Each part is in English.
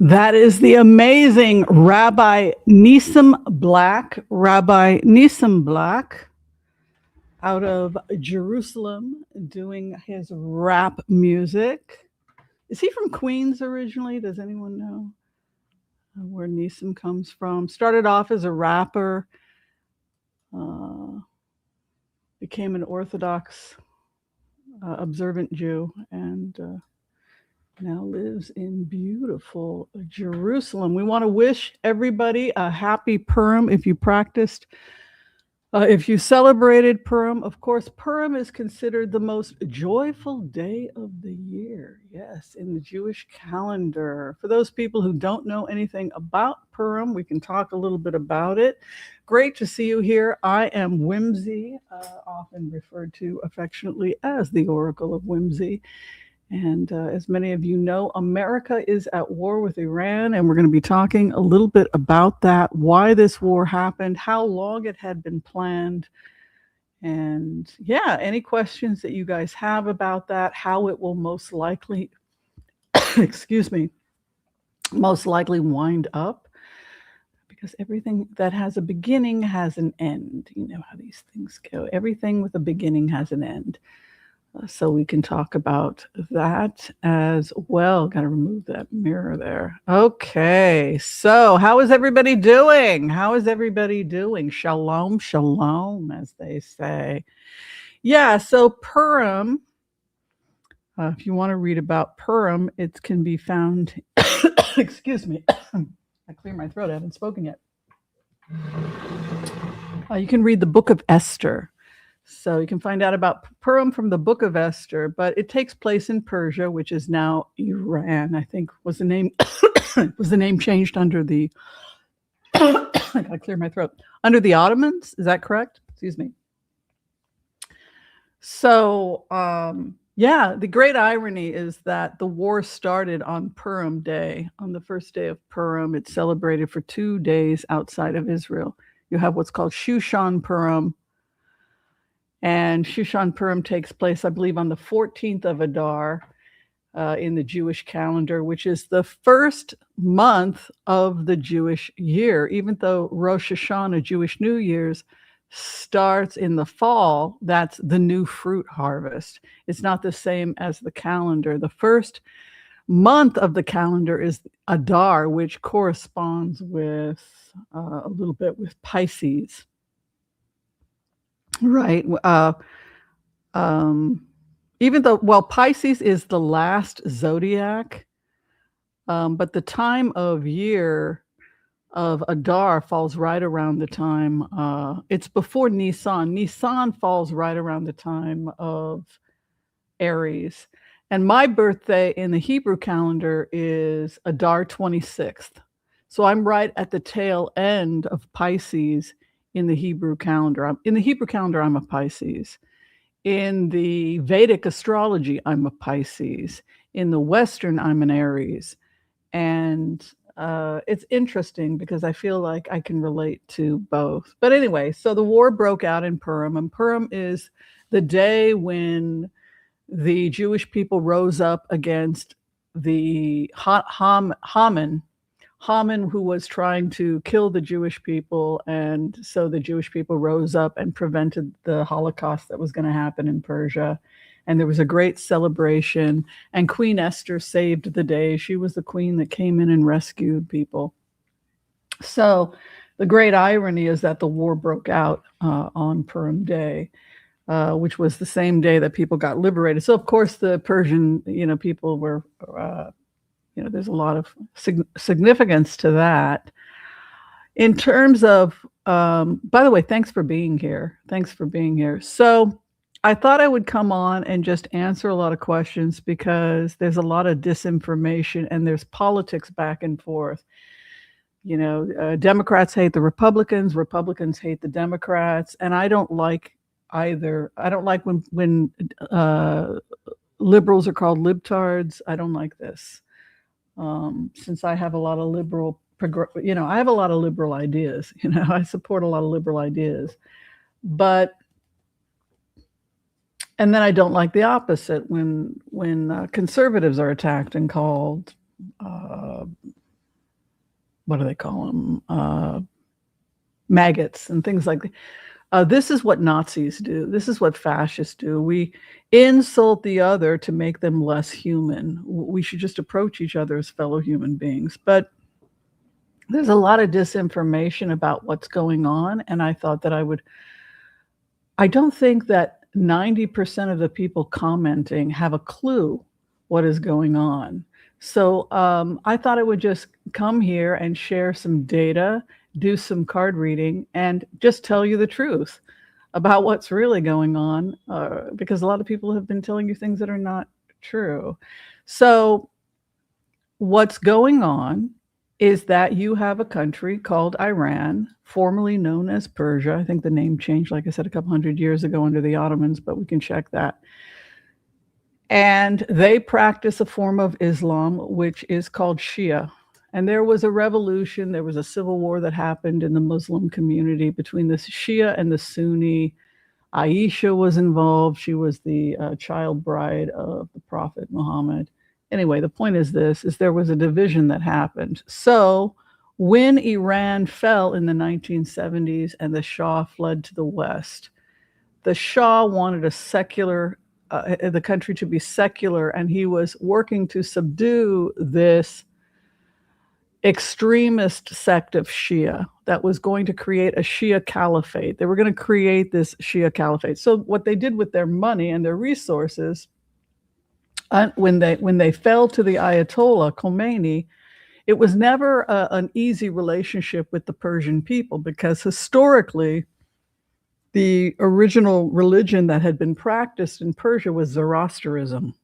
That is the amazing Rabbi Nissim Black. Rabbi Nissim Black out of Jerusalem doing his rap music. Is he from Queens originally? Does anyone know where Nissim comes from? Started off as a rapper, became an Orthodox observant Jew, and now lives in beautiful Jerusalem. We want to wish everybody a happy Purim if you practiced. If you celebrated Purim, of course, Purim is considered the most joyful day of the year. Yes, in the Jewish calendar. For those people who don't know anything about Purim, we can talk a little bit about it. Great to see you here. I am Whimsy, often referred to affectionately as the Oracle of Whimsy. And as many of you know, America is at war with Iran, and we're going to be talking a little bit about that, why this war happened, how long it had been planned, and yeah, any questions that you guys have about that, how it will most likely, excuse me, most likely wind up, because everything that has a beginning has an end. You know how these things go. Everything with a beginning has an end. So we can talk about that as well. Got to remove that mirror there. Okay, so how is everybody doing? How is everybody doing? Shalom, shalom, as they say. Yeah, so Purim, if you want to read about Purim, it can be found, excuse me, I clear my throat, I haven't spoken yet. You can read the book of Esther. So you can find out about Purim from the book of Esther, but it takes place in Persia, which is now Iran. I think was the name was the name changed under the I gotta clear my throat. Under the Ottomans, is that correct? Excuse me. So yeah, the great irony is that the war started on Purim Day, on the first day of Purim. It's celebrated for 2 days outside of Israel. You have what's called Shushan Purim. And Shushan Purim takes place, I believe, on the 14th of Adar in the Jewish calendar, which is the first month of the Jewish year. Even though Rosh Hashanah, Jewish New Year's, starts in the fall, that's the new fruit harvest. It's not the same as the calendar. The first month of the calendar is Adar, which corresponds with a little bit with Pisces. Right. Even though, well, Pisces is the last zodiac, but the time of year of Adar falls right around the time, it's before Nisan. Nisan falls right around the time of Aries. And my birthday in the Hebrew calendar is Adar 26th. So I'm right at the tail end of Pisces in the Hebrew calendar. In the Hebrew calendar, I'm a Pisces. In the Vedic astrology, I'm a Pisces. In the Western, I'm an Aries. And it's interesting because I feel like I can relate to both. But anyway, so the war broke out in Purim, and Purim is the day when the Jewish people rose up against the Haman, who was trying to kill the Jewish people. And so the Jewish people rose up and prevented the Holocaust that was going to happen in Persia. And there was a great celebration. And Queen Esther saved the day. She was the queen that came in and rescued people. So the great irony is that the war broke out on Purim Day, which was the same day that people got liberated. So, of course, the Persian, people were... there's a lot of significance to that. In terms of, by the way, thanks for being here. Thanks for being here. So I thought I would come on and just answer a lot of questions because there's a lot of disinformation and there's politics back and forth. Democrats hate the Republicans, Republicans hate the Democrats, and I don't like either. I don't like when liberals are called libtards. I don't like this. Since I have a lot of liberal, I have a lot of liberal ideas, I support a lot of liberal ideas, and then I don't like the opposite when conservatives are attacked and called what do they call them? Maggots and things like that. This is what Nazis do. This is what fascists do. We insult the other to make them less human. We should just approach each other as fellow human beings. But there's a lot of disinformation about what's going on. And I thought that I don't think that 90% of the people commenting have a clue what is going on. So I thought I would just come here and share some data, do some card reading, and just tell you the truth about what's really going on, because a lot of people have been telling you things that are not true. So what's going on is that you have a country called Iran, formerly known as Persia. I think the name changed, like I said, a couple hundred years ago under the Ottomans, but we can check that. And they practice a form of Islam, which is called Shia. And there was a revolution, there was a civil war that happened in the Muslim community between the Shia and the Sunni. Aisha was involved. She was the child bride of the Prophet Muhammad. Anyway, the point is there was a division that happened. So when Iran fell in the 1970s and the Shah fled to the West, the Shah wanted the country to be secular, and he was working to subdue this extremist sect of Shia that was going to create a Shia caliphate. They were going to create this Shia caliphate. So what they did with their money and their resources, when they fell to the Ayatollah Khomeini, it was never an easy relationship with the Persian people, because historically, the original religion that had been practiced in Persia was Zoroastrianism,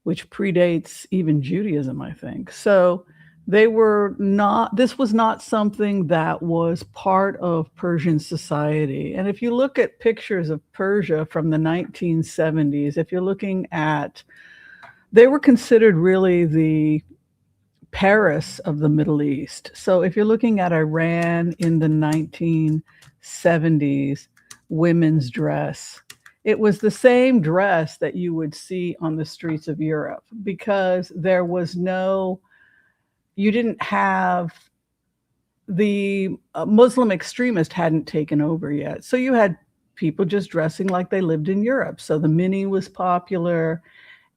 which predates even Judaism, I think. So this was not something that was part of Persian society. And if you look at pictures of Persia from the 1970s, if you're looking at, they were considered really the Paris of the Middle East. So if you're looking at Iran in the 1970s, women's dress, it was the same dress that you would see on the streets of Europe, because there was you didn't have the Muslim extremist hadn't taken over yet. So you had people just dressing like they lived in Europe. So the mini was popular,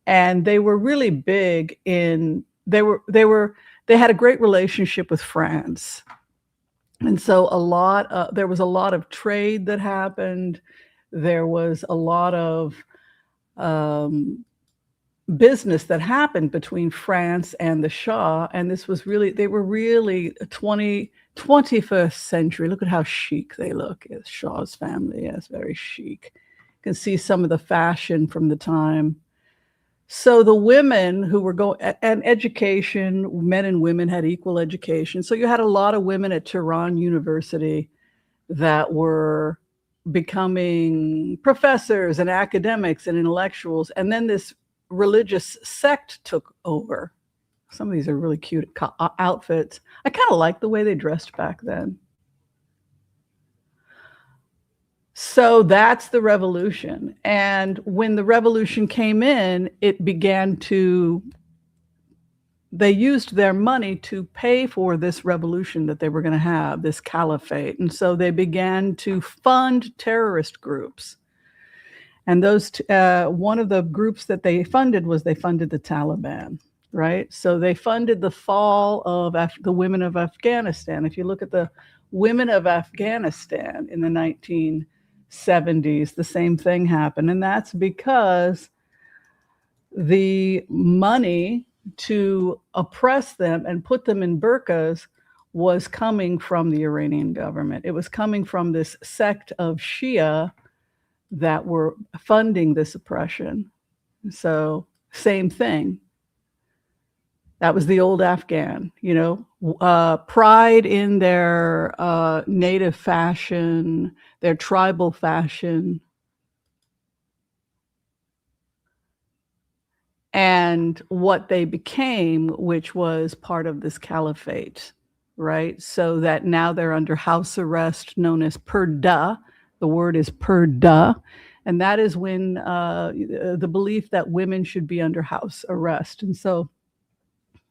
and they were really big they had a great relationship with France. And so there was a lot of trade that happened. There was a lot of business that happened between France and the Shah. And they were really 21st century. Look at how chic they look. Shah's family is very chic. You can see some of the fashion from the time. So the women who were going, and education, men and women had equal education. So you had a lot of women at Tehran University that were becoming professors and academics and intellectuals. And then this religious sect took over. Some of these are really cute outfits. I kind of like the way they dressed back then. So that's the revolution. And when the revolution came in, they used their money to pay for this revolution that they were going to have, this caliphate. And so they began to fund terrorist groups. And one of the groups that they funded the Taliban, right? So they funded the fall of the women of Afghanistan. If you look at the women of Afghanistan in the 1970s, the same thing happened. And that's because the money to oppress them and put them in burqas was coming from the Iranian government. It was coming from this sect of Shia that were funding this oppression. So same thing. That was the old Afghan, pride in their native fashion, their tribal fashion, and what they became, which was part of this caliphate, right? So that now they're under house arrest, known as purdah. The word is purdah. And that is when the belief that women should be under house arrest. And so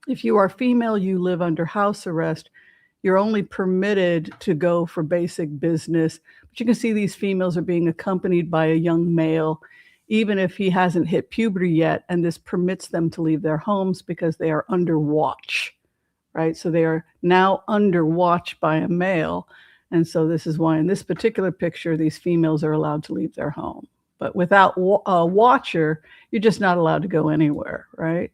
If you are female, you live under house arrest. You're only permitted to go for basic business. But you can see these females are being accompanied by a young male, even if he hasn't hit puberty yet. And this permits them to leave their homes because they are under watch, right? So they are now under watch by a male. And so this is why in this particular picture, these females are allowed to leave their home. But without a watcher, you're just not allowed to go anywhere, right?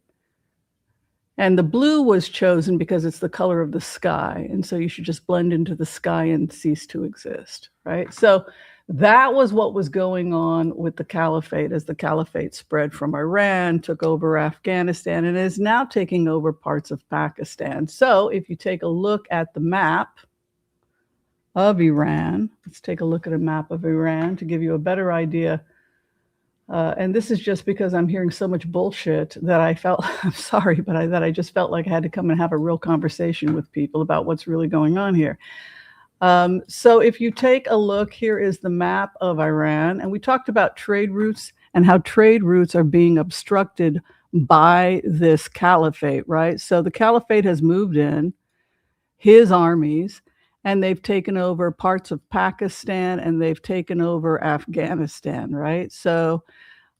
And the blue was chosen because it's the color of the sky. And so you should just blend into the sky and cease to exist, right? So that was what was going on with the caliphate as the caliphate spread from Iran, took over Afghanistan, and is now taking over parts of Pakistan. So if you take a look at the map of Iran, let's take a look at a map of Iran to give you a better idea. And this is just because I'm hearing so much bullshit that I felt, I'm sorry, but that I just felt like I had to come and have a real conversation with people about what's really going on here. So if you take a look, here is the map of Iran. And we talked about trade routes and how trade routes are being obstructed by this caliphate, right? So the caliphate has moved in, his armies, and they've taken over parts of Pakistan and they've taken over Afghanistan, right? So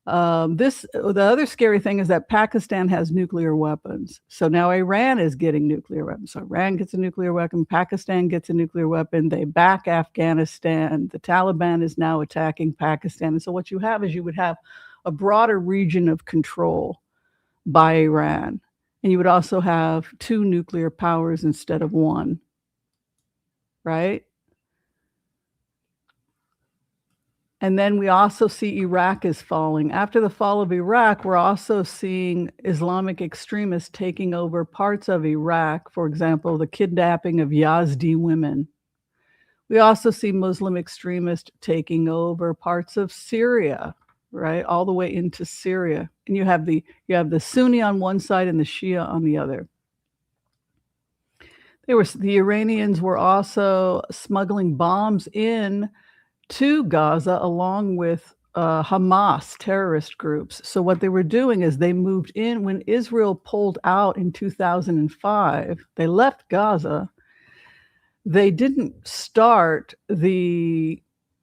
the other scary thing is that Pakistan has nuclear weapons. So now Iran is getting nuclear weapons. So Iran gets a nuclear weapon, Pakistan gets a nuclear weapon, they back Afghanistan, the Taliban is now attacking Pakistan. And so what you have is you would have a broader region of control by Iran. And you would also have 2 nuclear powers instead of 1. Right? And then we also see Iraq is falling. After the fall of Iraq, we're also seeing Islamic extremists taking over parts of Iraq, for example, the kidnapping of Yazdi women. We also see Muslim extremists taking over parts of Syria, right? All the way into Syria. And you have the Sunni on one side and the Shia on the other. The Iranians were also smuggling bombs in to Gaza along with Hamas terrorist groups. So what they were doing is they moved in when Israel pulled out in 2005. They left Gaza. They didn't start the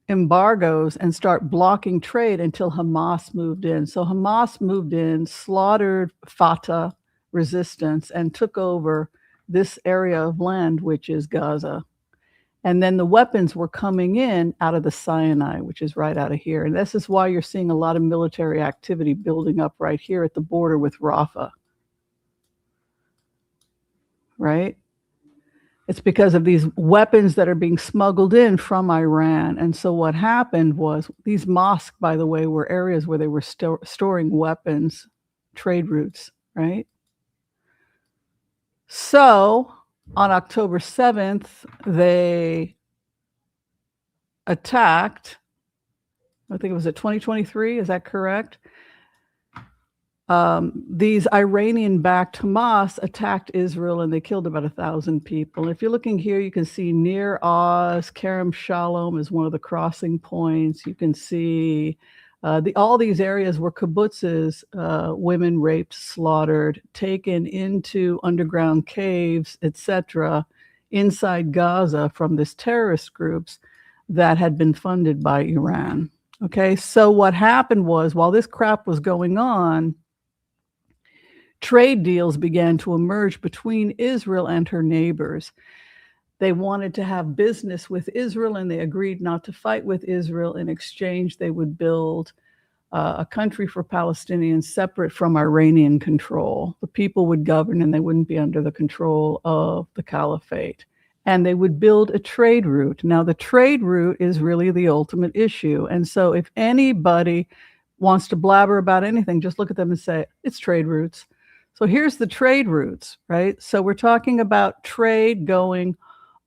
embargoes and start blocking trade until Hamas moved in. So Hamas moved in, slaughtered Fatah resistance, and took over this area of land, which is Gaza. And then the weapons were coming in out of the Sinai, which is right out of here. And this is why you're seeing a lot of military activity building up right here at the border with Rafah. Right? It's because of these weapons that are being smuggled in from Iran. And so what happened was these mosques, by the way, were areas where they were storing weapons, trade routes, right? So on October 7th, they attacked, I think it was at 2023, is that correct? These Iranian-backed Hamas attacked Israel and they killed about 1,000 people. If you're looking here, you can see Nir Oz, Kerem Shalom is one of the crossing points. You can see all these areas were kibbutzes, women raped, slaughtered, taken into underground caves, etc., inside Gaza from these terrorist groups that had been funded by Iran. Okay, so what happened was while this crap was going on, trade deals began to emerge between Israel and her neighbors. They wanted to have business with Israel, and they agreed not to fight with Israel. In exchange, they would build a country for Palestinians separate from Iranian control. The people would govern, and they wouldn't be under the control of the caliphate. And they would build a trade route. Now, the trade route is really the ultimate issue. And so if anybody wants to blabber about anything, just look at them and say, it's trade routes. So here's the trade routes, right? So we're talking about trade going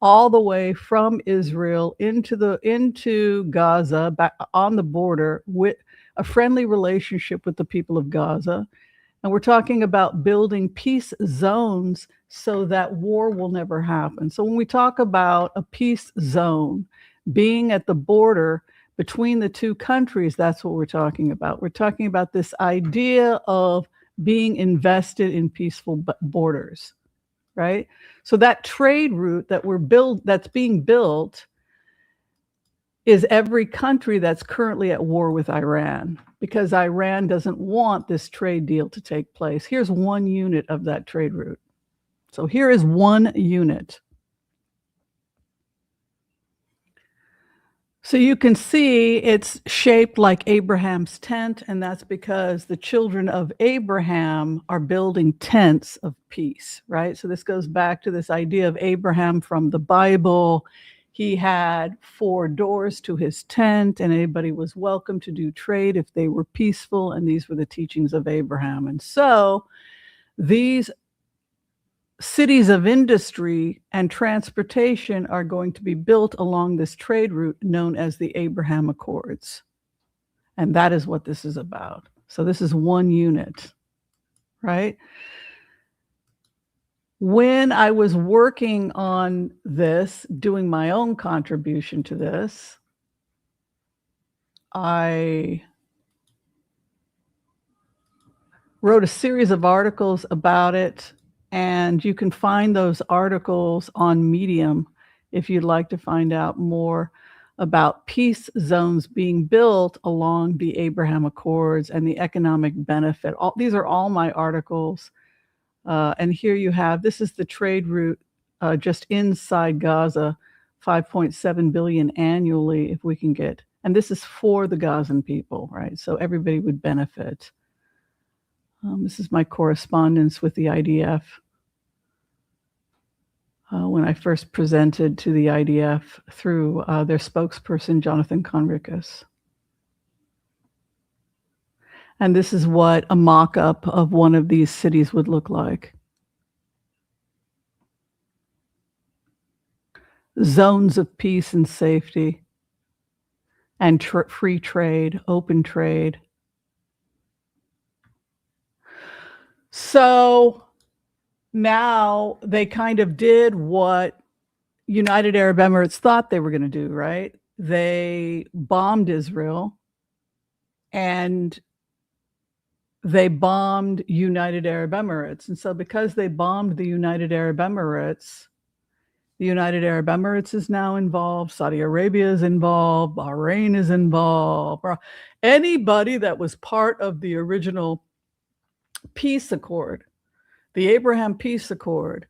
all the way from Israel into Gaza, back on the border, with a friendly relationship with the people of Gaza. And we're talking about building peace zones so that war will never happen. So when we talk about a peace zone being at the border between the two countries, that's what we're talking about. We're talking about this idea of being invested in peaceful borders, right? So that trade route that's being built is every country that's currently at war with Iran, because Iran doesn't want this trade deal to take place. Here's one unit of that trade route. So here is one unit. So you can see it's shaped like Abraham's tent, and that's because the children of Abraham are building tents of peace, right? So this goes back to this idea of Abraham from the Bible. He had 4 doors to his tent, and anybody was welcome to do trade if they were peaceful, and these were the teachings of Abraham. And so these cities of industry and transportation are going to be built along this trade route known as the Abraham Accords. And that is what this is about. So this is one unit, right? When I was working on this, doing my own contribution to this, I wrote a series of articles about it. And you can find those articles on Medium if you'd like to find out more about peace zones being built along the Abraham Accords and the economic benefit. These are all my articles. And here you have, this is the trade route just inside Gaza, 5.7 billion annually if we can get, and this is for the Gazan people, right? So everybody would benefit. This is my correspondence with the IDF. When I first presented to the IDF through their spokesperson, Jonathan Conricus. And this is what a mock-up of one of these cities would look like. Zones of peace and safety and free trade, open trade. So now they kind of did what United Arab Emirates thought they were going to do, right? They bombed Israel and they bombed United Arab Emirates. And so because they bombed the United Arab Emirates is now involved, Saudi Arabia is involved, Bahrain is involved. Anybody that was part of the original peace accord, the Abraham Peace Accord,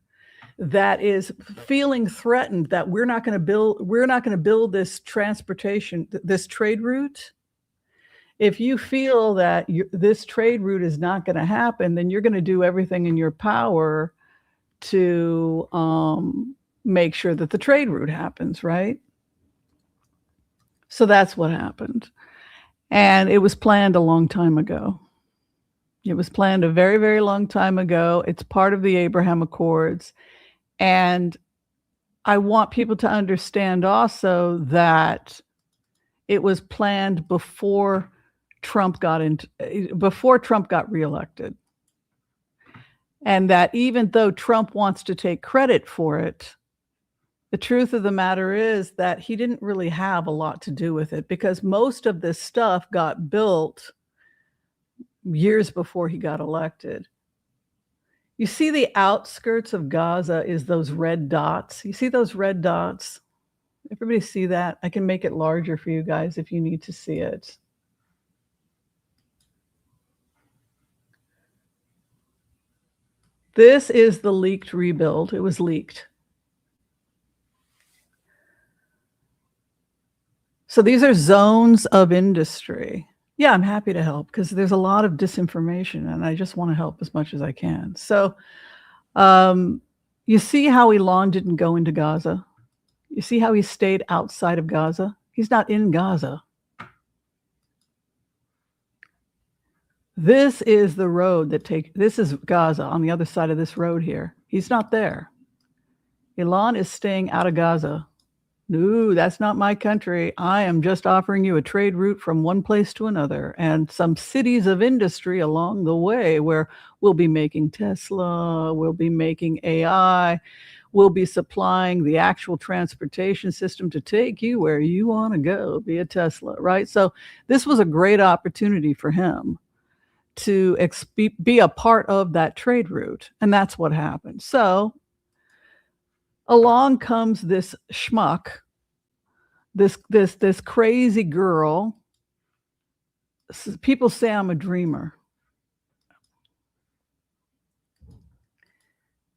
that is feeling threatened that we're not going to build this transportation, this trade route. If you feel that this trade route is not going to happen, then you're going to do everything in your power to make sure that the trade route happens, right? So that's what happened. And it was planned a long time ago. It was planned a very, very long time ago. It's part of the Abraham Accords. And I want people to understand also that it was planned before Trump got reelected. And that even though Trump wants to take credit for it, the truth of the matter is that he didn't really have a lot to do with it, because most of this stuff got built years before he got elected. You see the outskirts of Gaza is those red dots. You see those red dots? Everybody see that? I can make it larger for you guys if you need to see it. This is the leaked rebuild. It was leaked. So these are zones of industry. Yeah, I'm happy to help because there's a lot of disinformation and I just want to help as much as I can. So you see how Elon didn't go into Gaza? You see how he stayed outside of Gaza? He's not in Gaza. This is the road this is Gaza on the other side of this road here. He's not there. Elon is staying out of Gaza. No, that's not my country. I am just offering you a trade route from one place to another and some cities of industry along the way where we'll be making Tesla, we'll be making AI, we'll be supplying the actual transportation system to take you where you want to go via Tesla, right? So this was a great opportunity for him to be a part of that trade route. And that's what happened. So along comes this schmuck, this crazy girl. People say I'm a dreamer,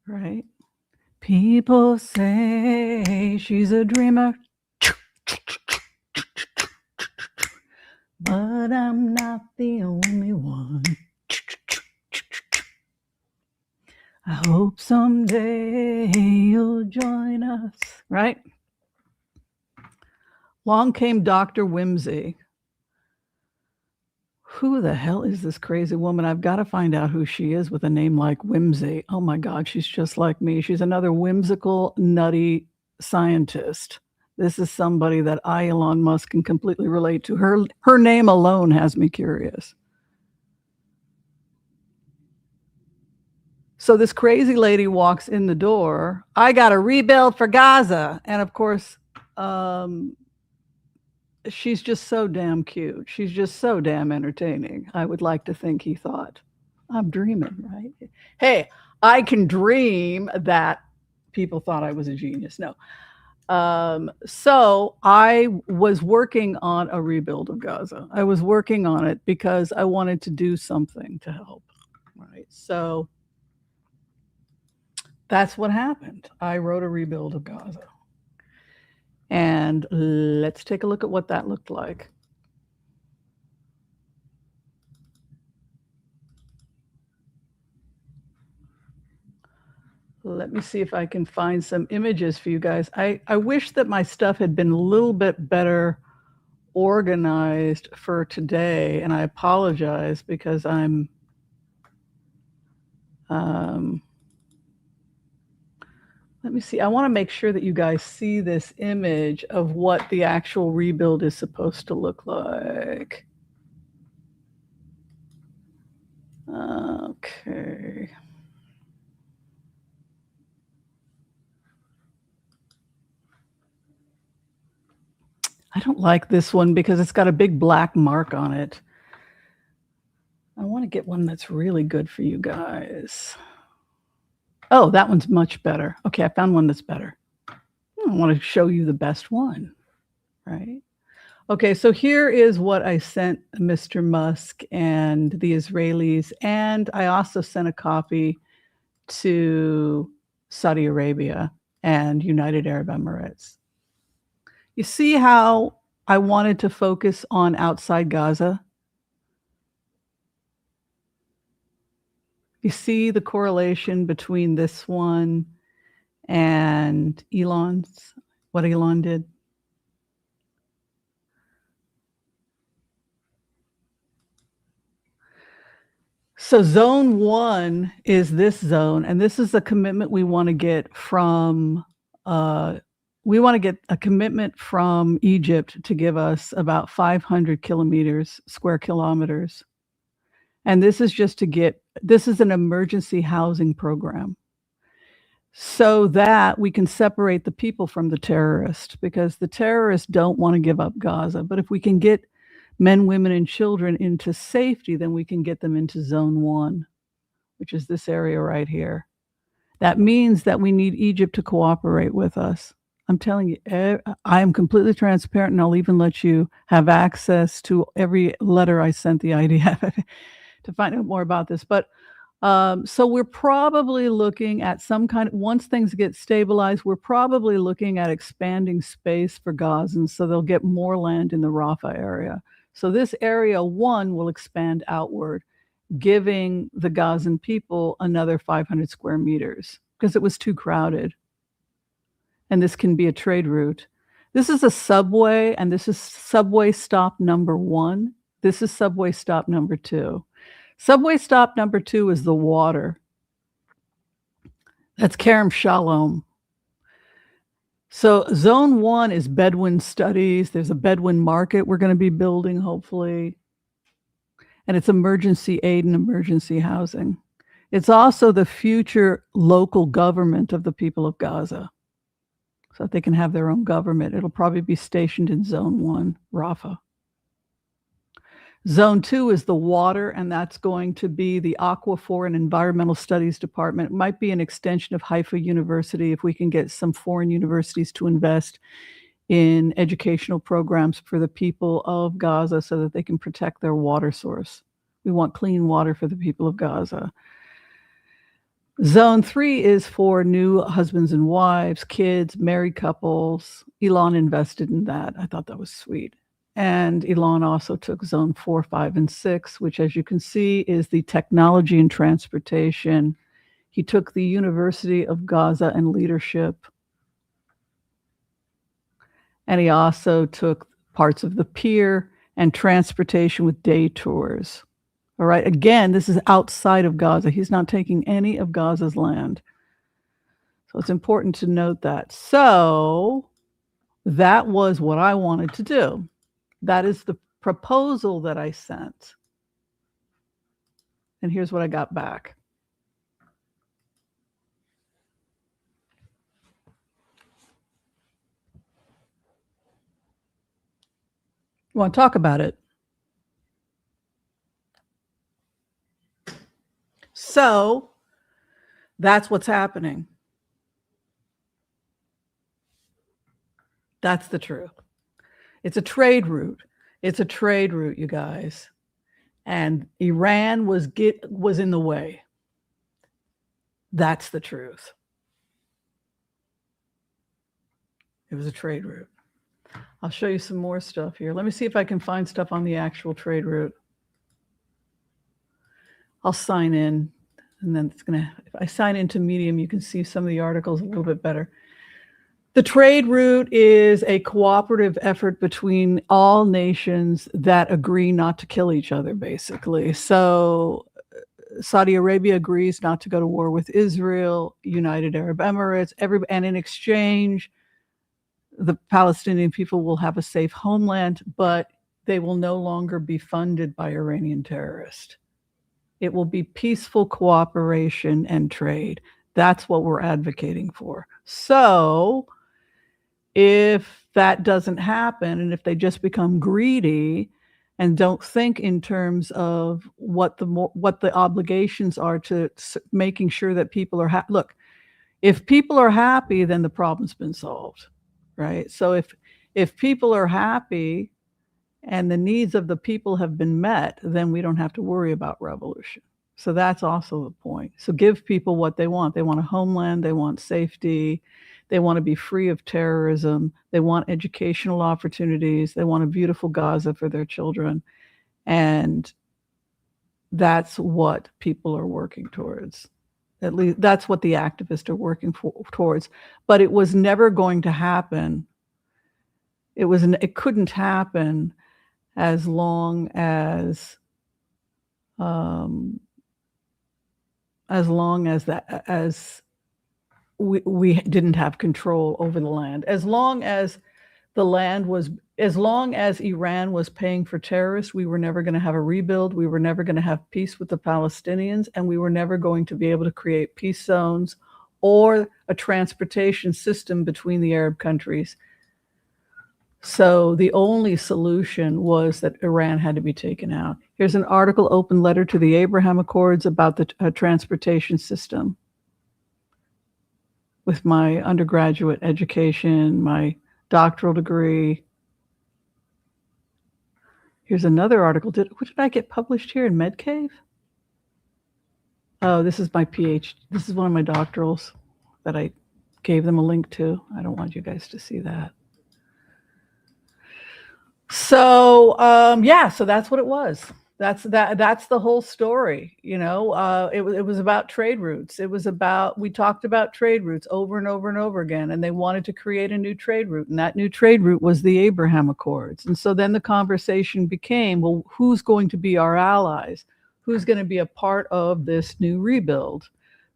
right? People say she's a dreamer, but I'm not the only one. I hope someday you'll join us, right? Along came Dr. Whimsy. Who the hell is this crazy woman? I've got to find out who she is with a name like Whimsy. Oh my God, she's just like me. She's another whimsical, nutty scientist. This is somebody that I, Elon Musk, can completely relate to. Her name alone has me curious. So this crazy lady walks in the door. I got to rebuild for Gaza. And of course, she's just so damn cute. She's just so damn entertaining. I would like to think he thought, I'm dreaming, right? Hey, I can dream that people thought I was a genius. No. So I was working on a rebuild of Gaza. I was working on it because I wanted to do something to help, right? So that's what happened. I wrote a rebuild of Gaza. And let's take a look at what that looked like. Let me see if I can find some images for you guys. I wish that my stuff had been a little bit better organized for today, and I apologize because I'm let me see. I want to make sure that you guys see this image of what the actual rebuild is supposed to look like. Okay. I don't like this one because it's got a big black mark on it. I want to get one that's really good for you guys. Oh, that one's much better. Okay, I found one that's better. I want to show you the best one, right? Okay, so here is what I sent Mr. Musk and the Israelis, and I also sent a copy to Saudi Arabia and United Arab Emirates. You see how I wanted to focus on outside Gaza? You see the correlation between this one and Elon's, what Elon did? So zone 1 is this zone, and this is a commitment we want to get from we want to get a commitment from Egypt to give us about 500 square kilometers. And this is just to get, this is an emergency housing program so that we can separate the people from the terrorists, because the terrorists don't want to give up Gaza. But if we can get men, women, and children into safety, then we can get them into zone 1, which is this area right here. That means that we need Egypt to cooperate with us. I'm telling you, I am completely transparent, and I'll even let you have access to every letter I sent the IDF to find out more about this. But so we're probably looking at some kind of, once things get stabilized, we're probably looking at expanding space for Gazans so they'll get more land in the Rafah area. So this area 1 will expand outward, giving the Gazan people another 500 square meters because it was too crowded. And this can be a trade route. This is a subway, and this is subway stop number 1. This is subway stop number 2. Subway stop number 2 is the water. That's Kerem Shalom. So zone 1 is Bedouin studies. There's a Bedouin market we're going to be building, hopefully. And it's emergency aid and emergency housing. It's also the future local government of the people of Gaza, so that they can have their own government. It'll probably be stationed in zone 1, Rafah. Zone 2 is the water, and that's going to be the Aquifer and Environmental Studies Department. It might be an extension of Haifa University if we can get some foreign universities to invest in educational programs for the people of Gaza so that they can protect their water source. We want clean water for the people of Gaza. Zone 3 is for new husbands and wives, kids, married couples. Elon invested in that. I thought that was sweet. And Elon also took Zone 4, 5, and 6, which, as you can see, is the technology and transportation. He took the University of Gaza and leadership. And he also took parts of the pier and transportation with day tours. All right. Again, this is outside of Gaza. He's not taking any of Gaza's land. So it's important to note that. So that was what I wanted to do. That is the proposal that I sent. And here's what I got back. You want to talk about it? So that's what's happening. That's the truth. It's a trade route. It's a trade route, you guys. And Iran was in the way. That's the truth. It was a trade route. I'll show you some more stuff here. Let me see if I can find stuff on the actual trade route. I'll sign in, and then it's gonna, if I sign into Medium, you can see some of the articles a little bit better. The trade route is a cooperative effort between all nations that agree not to kill each other, basically. So Saudi Arabia agrees not to go to war with Israel, United Arab Emirates, and in exchange, the Palestinian people will have a safe homeland, but they will no longer be funded by Iranian terrorists. It will be peaceful cooperation and trade. That's what we're advocating for. So if that doesn't happen, and if they just become greedy and don't think in terms of what the obligations are to making sure that people are happy. Look, if people are happy, then the problem's been solved, right? So if people are happy and the needs of the people have been met, then we don't have to worry about revolution. So that's also the point. So give people what they want. They want a homeland. They want safety. They want to be free of terrorism. They want educational opportunities. They want a beautiful Gaza for their children. And that's what people are working towards. At least that's what the activists are working towards. But it was never going to happen. It couldn't happen as long as we didn't have control over the land. As long as Iran was paying for terrorists, we were never going to have a rebuild. We were never going to have peace with the Palestinians, and we were never going to be able to create peace zones or a transportation system between the Arab countries. So the only solution was that Iran had to be taken out. Here's an article, Open Letter to the Abraham Accords, about the transportation system. With my undergraduate education, my doctoral degree. Here's another article. Did I get published here in MedCave? Oh, this is my PhD. This is one of my doctorals that I gave them a link to. I don't want you guys to see that. So yeah, so that's what it was. That's the whole story. You know, it was about trade routes. We talked about trade routes over and over and over again, and they wanted to create a new trade route, and that new trade route was the Abraham Accords. And so then the conversation became, well, who's going to be our allies? Who's going to be a part of this new rebuild?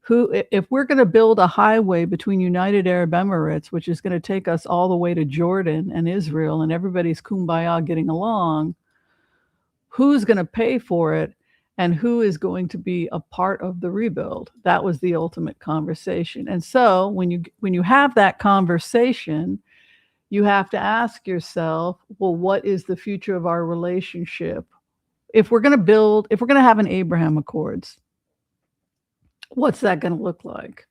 If we're going to build a highway between United Arab Emirates, which is going to take us all the way to Jordan and Israel, and everybody's kumbaya getting along, who's going to pay for it, and who is going to be a part of the rebuild? That was the ultimate conversation. And so when you have that conversation, you have to ask yourself, well, what is the future of our relationship? if we're going to have an Abraham Accords, what's that going to look like?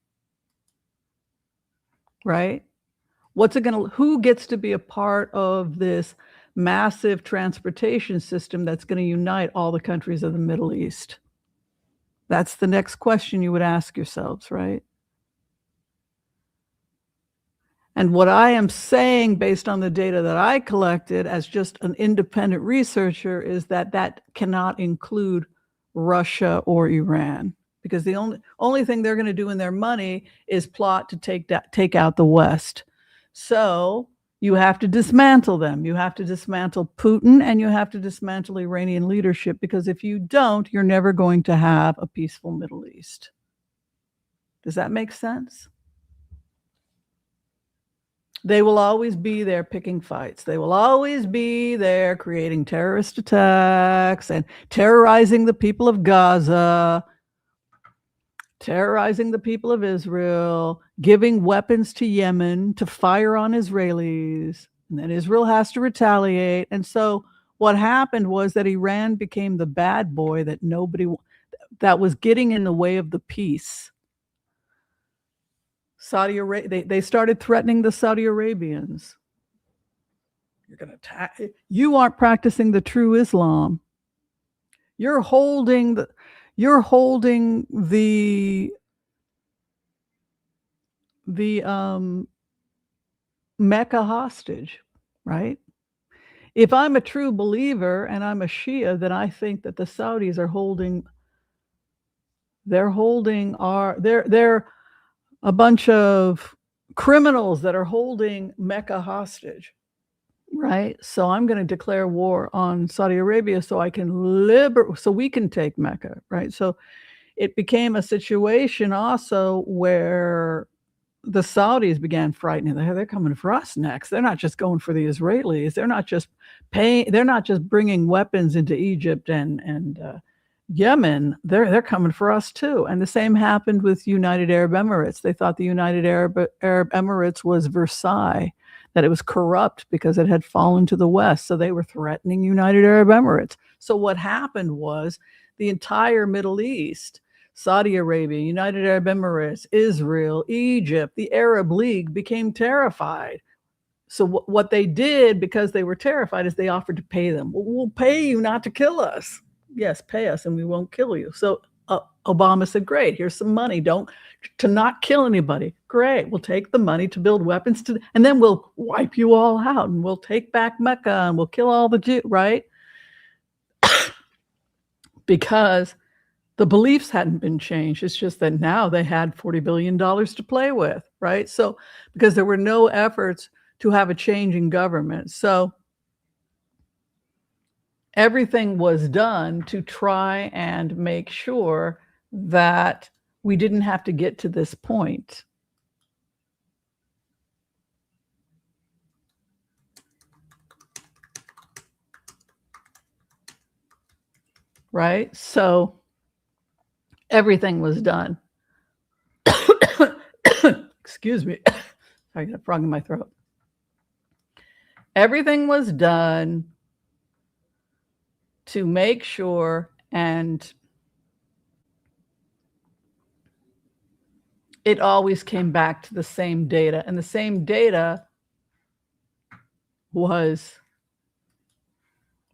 Right? Who gets to be a part of this massive transportation system that's going to unite all the countries of the Middle East? That's the next question you would ask yourselves, right? And what I am saying, based on the data that I collected as just an independent researcher, is that that cannot include Russia or Iran, because the only thing they're going to do in their money is plot to take out the West. So you have to dismantle them. You have to dismantle Putin, and you have to dismantle Iranian leadership, because if you don't, you're never going to have a peaceful Middle East. Does that make sense? They will always be there picking fights. They will always be there creating terrorist attacks and terrorizing the people of Gaza, terrorizing the people of Israel, giving weapons to Yemen to fire on Israelis. And then Israel has to retaliate. And so what happened was that Iran became the bad boy that was getting in the way of the peace. Saudi Arabia, they started threatening the Saudi Arabians. You're going to attack. You aren't practicing the true Islam. You're holding the Mecca hostage, right? If I'm a true believer and I'm a Shia, then I think that the Saudis are they're a bunch of criminals that are holding Mecca hostage, right? So I'm going to declare war on Saudi Arabia so we can take Mecca, right? So it became a situation also where the Saudis began frightening. They're coming for us next. They're not just going for the Israelis. They're not just bringing weapons into Egypt and Yemen. They're coming for us too. And the same happened with United Arab Emirates. They thought the United Arab Emirates was Versailles, that it was corrupt because it had fallen to the West. So they were threatening United Arab Emirates. So what happened was the entire Middle East, Saudi Arabia, United Arab Emirates, Israel, Egypt, the Arab League became terrified. So what they did, because they were terrified, is they offered to pay them. We'll pay you not to kill us. Yes, pay us and we won't kill you. So Obama said, great, here's some money to not kill anybody. Great, we'll take the money to build weapons and then we'll wipe you all out and we'll take back Mecca and we'll kill all the Jews, right? Because the beliefs hadn't been changed. It's just that now they had $40 billion to play with, right? So because there were no efforts to have a change in government. So everything was done to try and make sure that we didn't have to get to this point. Right? So everything was done. Excuse me. I got a frog in my throat. Everything was done to make sure, and it always came back to the same data. And the same data was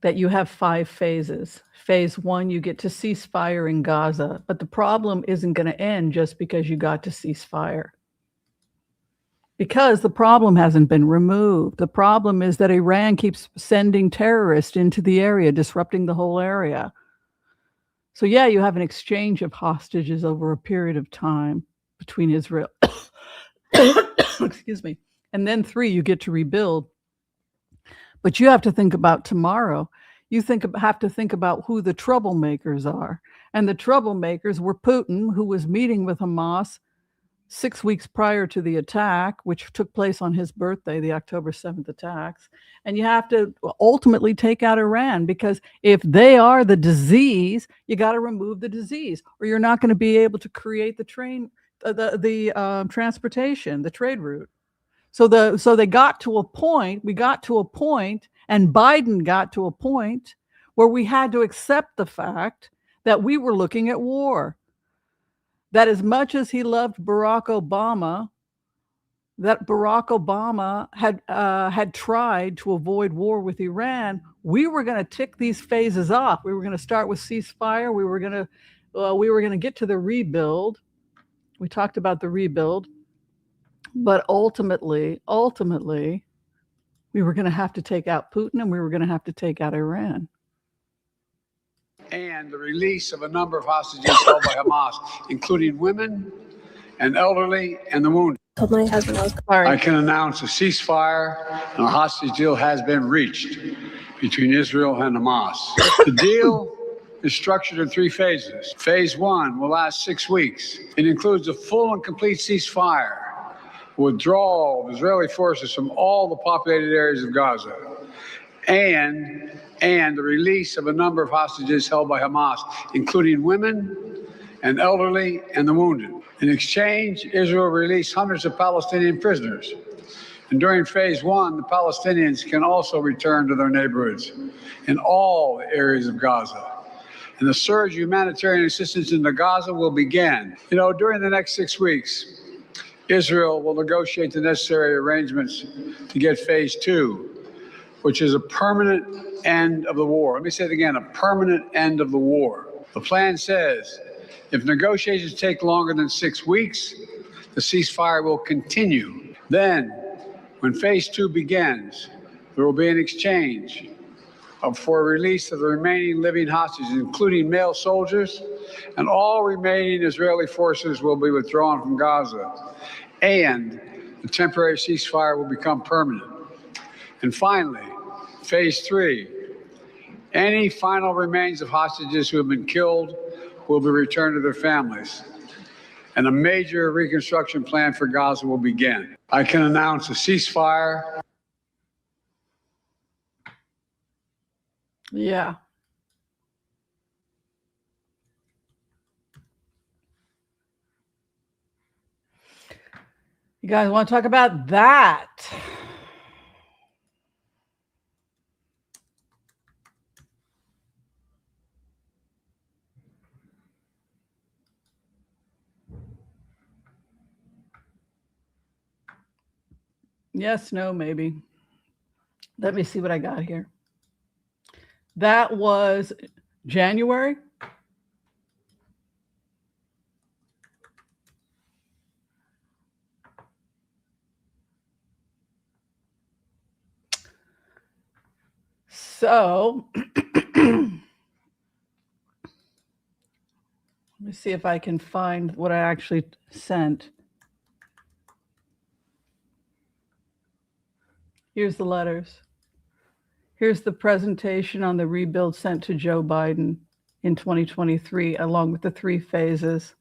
that you have 5 phases. Phase 1, you get to cease fire in Gaza, but the problem isn't going to end just because you got to cease fire. Because the problem hasn't been removed. The problem is that Iran keeps sending terrorists into the area, disrupting the whole area. So yeah, you have an exchange of hostages over a period of time between Israel. Excuse me. And then 3, you get to rebuild. But you have to think about tomorrow. You have to think about who the troublemakers are. And the troublemakers were Putin, who was meeting with Hamas 6 weeks prior to the attack, which took place on his birthday, the October 7th attacks. And you have to ultimately take out Iran, because if they are the disease, you got to remove the disease, or you're not going to be able to create the transportation, the trade route. So we got to a point, and Biden got to a point where we had to accept the fact that we were looking at war. That as much as he loved Barack Obama, that Barack Obama had tried to avoid war with Iran, we were going to tick these phases off. We were going to start with ceasefire. We were going to get to the rebuild. We talked about the rebuild, but ultimately, we were going to have to take out Putin, and we were going to have to take out Iran. And the release of a number of hostages held by Hamas, including women and elderly and the wounded. I can announce a ceasefire and a hostage deal has been reached between Israel and Hamas. The deal is structured in 3 phases. Phase 1 will last 6 weeks. It includes a full and complete ceasefire, withdrawal of Israeli forces from all the populated areas of Gaza, and the release of a number of hostages held by Hamas, including women and elderly and the wounded. In exchange, Israel released hundreds of Palestinian prisoners. And during phase 1, the Palestinians can also return to their neighborhoods in all areas of Gaza. And the surge of humanitarian assistance into Gaza will begin. During the next 6 weeks, Israel will negotiate the necessary arrangements to get phase 2, which is a permanent end of the war. Let me say it again, a permanent end of the war. The plan says if negotiations take longer than 6 weeks, the ceasefire will continue. Then, when phase 2 begins, there will be an exchange for release of the remaining living hostages, including male soldiers, and all remaining Israeli forces will be withdrawn from Gaza, and the temporary ceasefire will become permanent. And finally, phase 3, any final remains of hostages who have been killed will be returned to their families, and a major reconstruction plan for Gaza will begin. I can announce a ceasefire. Yeah. You guys want to talk about that? Yes, no, maybe. Let me see what I got here. That was January. So let me see if I can find what I actually sent. Here's the letters. Here's the presentation on the rebuild sent to Joe Biden in 2023, along with the 3 phases.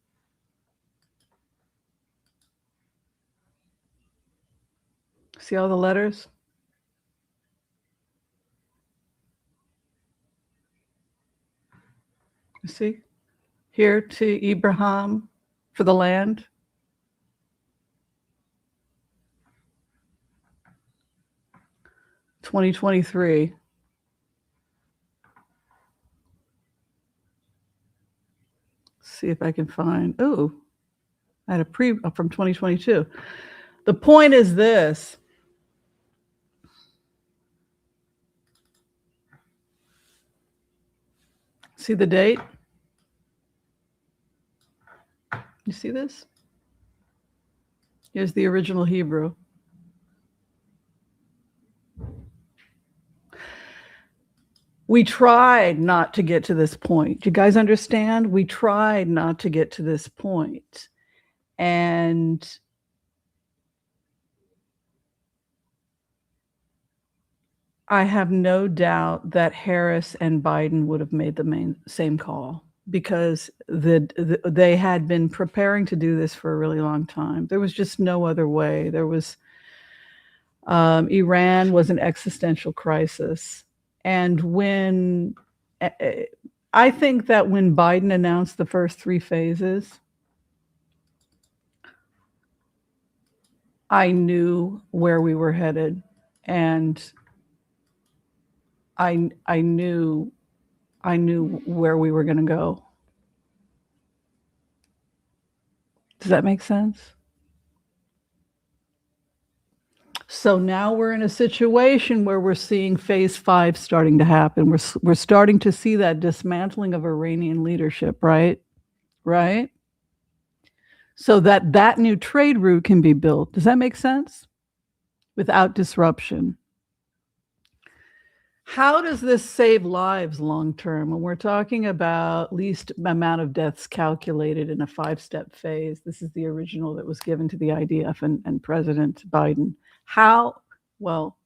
See all the letters? You see? Here to Abraham for the land. (2023). See if I can find. Oh, I had a from 2022. The point is this. See the date? You see this? Here's the original Hebrew. We tried not to get to this point. Do you guys understand? We tried not to get to this point. And I have no doubt that Harris and Biden would have made the same call, because they had been preparing to do this for a really long time. There was just no other way. There was Iran was an existential crisis. And when I think that when Biden announced the first 3 phases, I knew where we were headed, and I knew I knew where we were going to go. Does that make sense? So now we're in a situation where we're seeing phase 5 starting to happen. We're starting to see that dismantling of Iranian leadership, right? Right? So that new trade route can be built. Does that make sense? Without disruption. How does this save lives long term? When we're talking about least amount of deaths calculated in a 5-step phase, this is the original that was given to the IDF and President Biden. How? Well,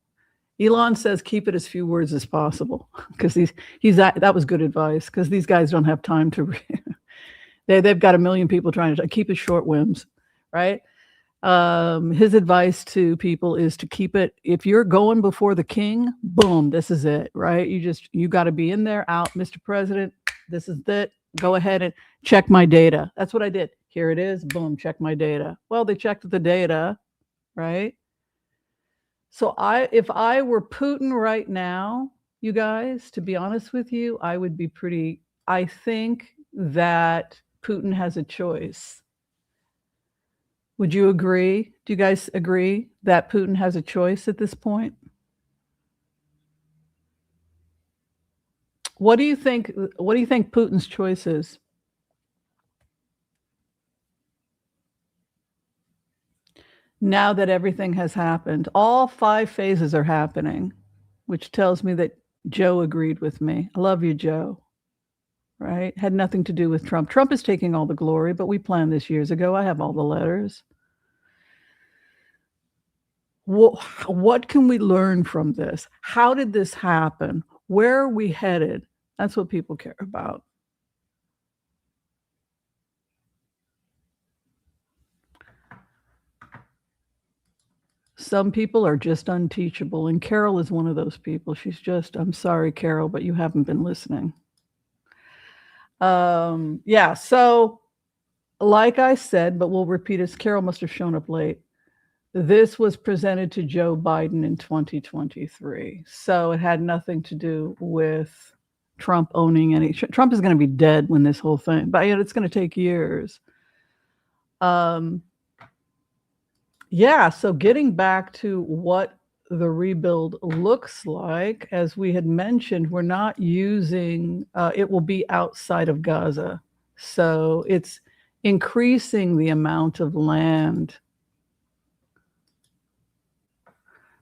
Elon says keep it as few words as possible because that was good advice because these guys don't have time to. They've got a million people trying to keep it short, Whims, right? His advice to people is to keep it. If you're going before the king, boom, this is it, right? You got to be in there, out, Mr. President. This is it. Go ahead and check my data. That's what I did. Here it is. Boom, check my data. Well, they checked the data, right? So if I were Putin right now, you guys, to be honest with you, I would be pretty. I think that Putin has a choice. Would you agree? Do you guys agree that Putin has a choice at this point? What do you think? What do you think Putin's choice is? Now that everything has happened, all 5 phases are happening, which tells me that Joe agreed with me. I love you, Joe. Right? Had nothing to do with Trump. Trump is taking all the glory, but we planned this years ago. I have all the letters. What can we learn from this? How did this happen? Where are we headed? That's what people care about. Some people are just unteachable, and Carol is one of those people. She's just, I'm sorry, Carol, but you haven't been listening. Yeah, so like I said, but we'll repeat it. Carol must have shown up late. This was presented to Joe Biden in 2023. So it had nothing to do with Trump owning any. Trump is going to be dead when this whole thing, but it's going to take years. Yeah, so getting back to what the rebuild looks like, as we had mentioned, we're not using, it will be outside of Gaza. So it's increasing the amount of land.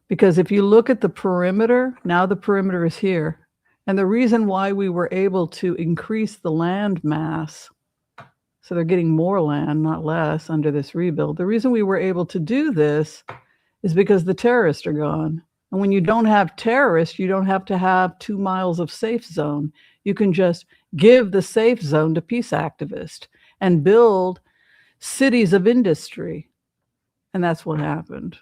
Because if you look at the perimeter, now the perimeter is here. And the reason why we were able to increase the land mass, so they're getting more land, not less, under this rebuild. The reason we were able to do this is because the terrorists are gone. And when you don't have terrorists, you don't have to have 2 miles of safe zone. You can just give the safe zone to peace activists and build cities of industry. And that's what happened.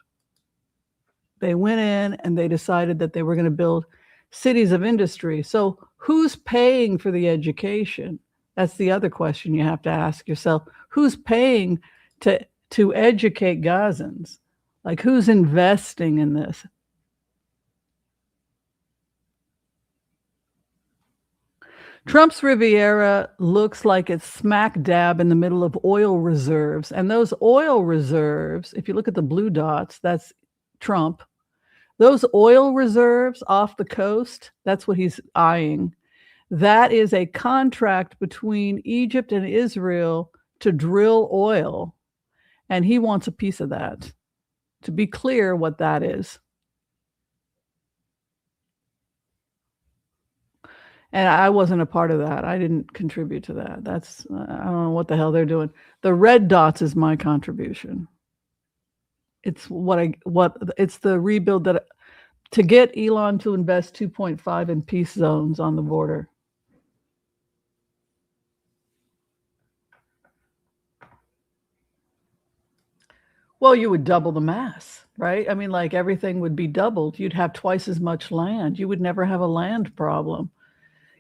They went in and they decided that they were going to build cities of industry. So who's paying for the education? That's the other question you have to ask yourself. Who's paying to educate Gazans? Like, who's investing in this? Trump's Riviera looks like it's smack dab in the middle of oil reserves. And those oil reserves, if you look at the blue dots, that's Trump. Those oil reserves off the coast, that's what he's eyeing. That is a contract between Egypt and Israel to drill oil. And he wants a piece of that. To be clear what that is. And I wasn't a part of that. I didn't contribute to that. That's, I don't know what the hell they're doing. The red dots is my contribution. It's it's the rebuild that, to get Elon to invest 2.5 in peace zones on the border. Well, you would double the mass, right? I mean, like, everything would be doubled. You'd have twice as much land. You would never have a land problem.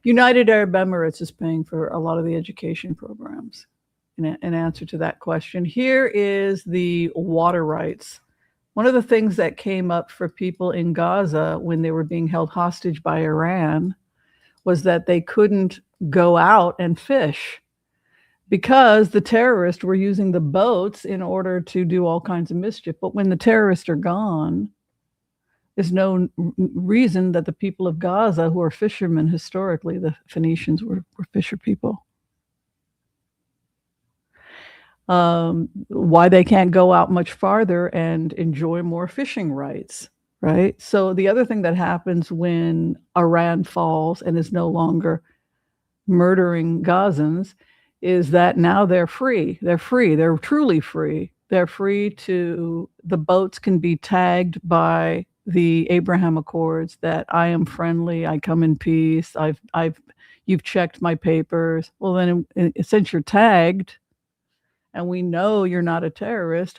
United Arab Emirates is paying for a lot of the education programs. In answer to that question, here is the water rights. One of the things that came up for people in Gaza when they were being held hostage by Iran was that they couldn't go out and fish because the terrorists were using the boats in order to do all kinds of mischief. But when the terrorists are gone, there's no reason that the people of Gaza, who are fishermen historically, the Phoenicians were fisher people, why they can't go out much farther and enjoy more fishing rights, right? So the other thing that happens when Iran falls and is no longer murdering Gazans is that now they're free. They're free. They're truly free. They're free to, the boats can be tagged by the Abraham Accords that I am friendly, I come in peace, you've checked my papers. Well, then since you're tagged and we know you're not a terrorist,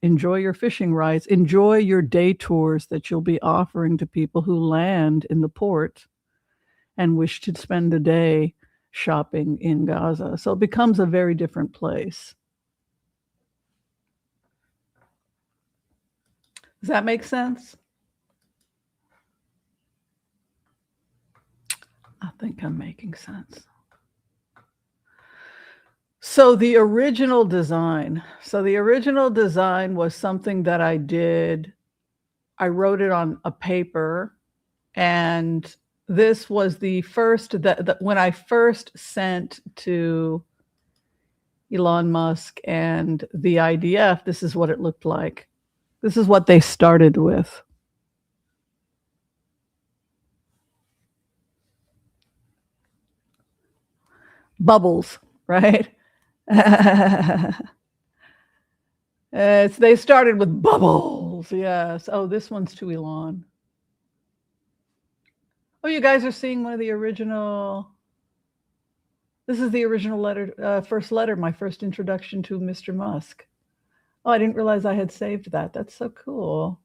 enjoy your fishing rights, enjoy your day tours that you'll be offering to people who land in the port and wish to spend a day shopping in Gaza. So it becomes a very different place. Does that make sense? I think I'm making sense. So the original design was something that I did. I wrote it on a paper, and this was the first that when I first sent to Elon Musk and the IDF, this is what it looked like. This is what they started with. Bubbles, right? They started with bubbles, yes. Oh, this one's to Elon. Oh, you guys are seeing one of the original. This is the original letter, first letter, my first introduction to Mr. Musk. Oh, I didn't realize I had saved that. That's so cool.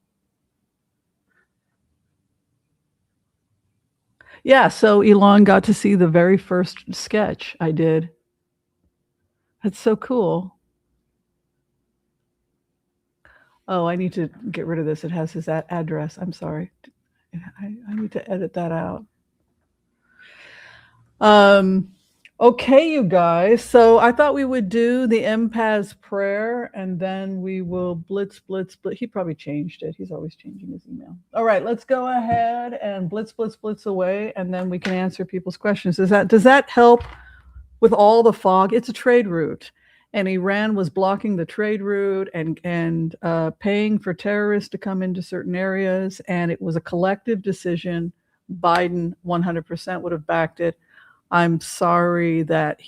Yeah, so Elon got to see the very first sketch I did. That's so cool. Oh, I need to get rid of this. It has his address. I'm sorry. I need to edit that out. Okay, you guys. So I thought we would do the Empath's prayer, and then we will blitz. He probably changed it. He's always changing his email. All right, let's go ahead and blitz away, and then we can answer people's questions. Does that help with all the fog? It's a trade route, and Iran was blocking the trade route and paying for terrorists to come into certain areas, and it was a collective decision. Biden 100% would have backed it. I'm sorry that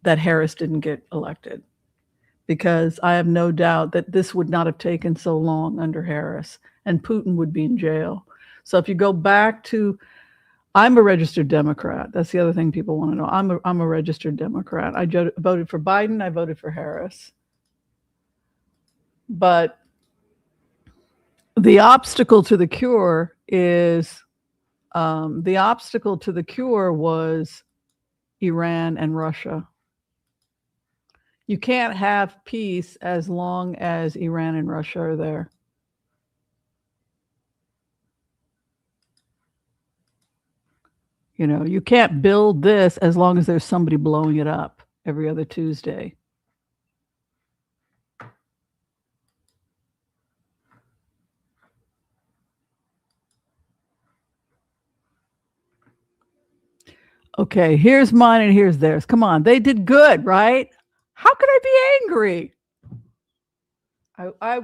Harris didn't get elected, because I have no doubt that this would not have taken so long under Harris, and Putin would be in jail. So if you go back to, I'm a registered Democrat. That's the other thing people want to know. I'm a registered Democrat. I voted for Biden. I voted for Harris. But the obstacle to the cure was Iran and Russia. You can't have peace as long as Iran and Russia are there. You know, you can't build this as long as there's somebody blowing it up every other Tuesday. Okay, here's mine and here's theirs. Come on, they did good, right? How could I be angry? I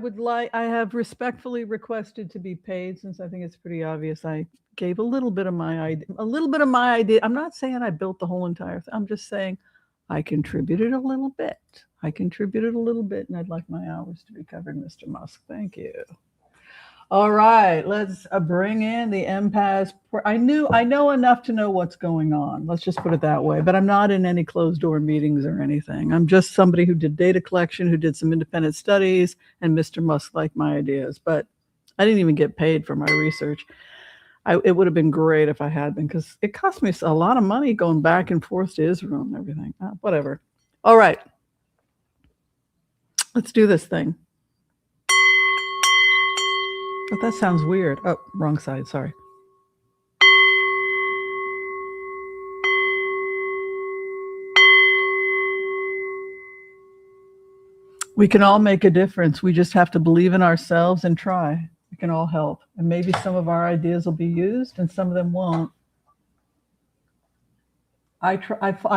have respectfully requested to be paid, since I think it's pretty obvious I gave a little bit of my idea. I'm not saying I built the whole entire thing. I'm just saying I contributed a little bit. And I'd like my hours to be covered, Mr. Musk. Thank you. All right, let's bring in the empaths. I know enough to know what's going on. Let's just put it that way. But I'm not in any closed door meetings or anything. I'm just somebody who did data collection, who did some independent studies, and Mr. Musk liked my ideas. But I didn't even get paid for my research. It would have been great if I had been, because it cost me a lot of money going back and forth to Israel and everything. Whatever. All right, let's do this thing. Oh, that sounds weird. Oh, wrong side, sorry. We can all make a difference. We just have to believe in ourselves and try. We can all help. And maybe some of our ideas will be used and some of them won't. I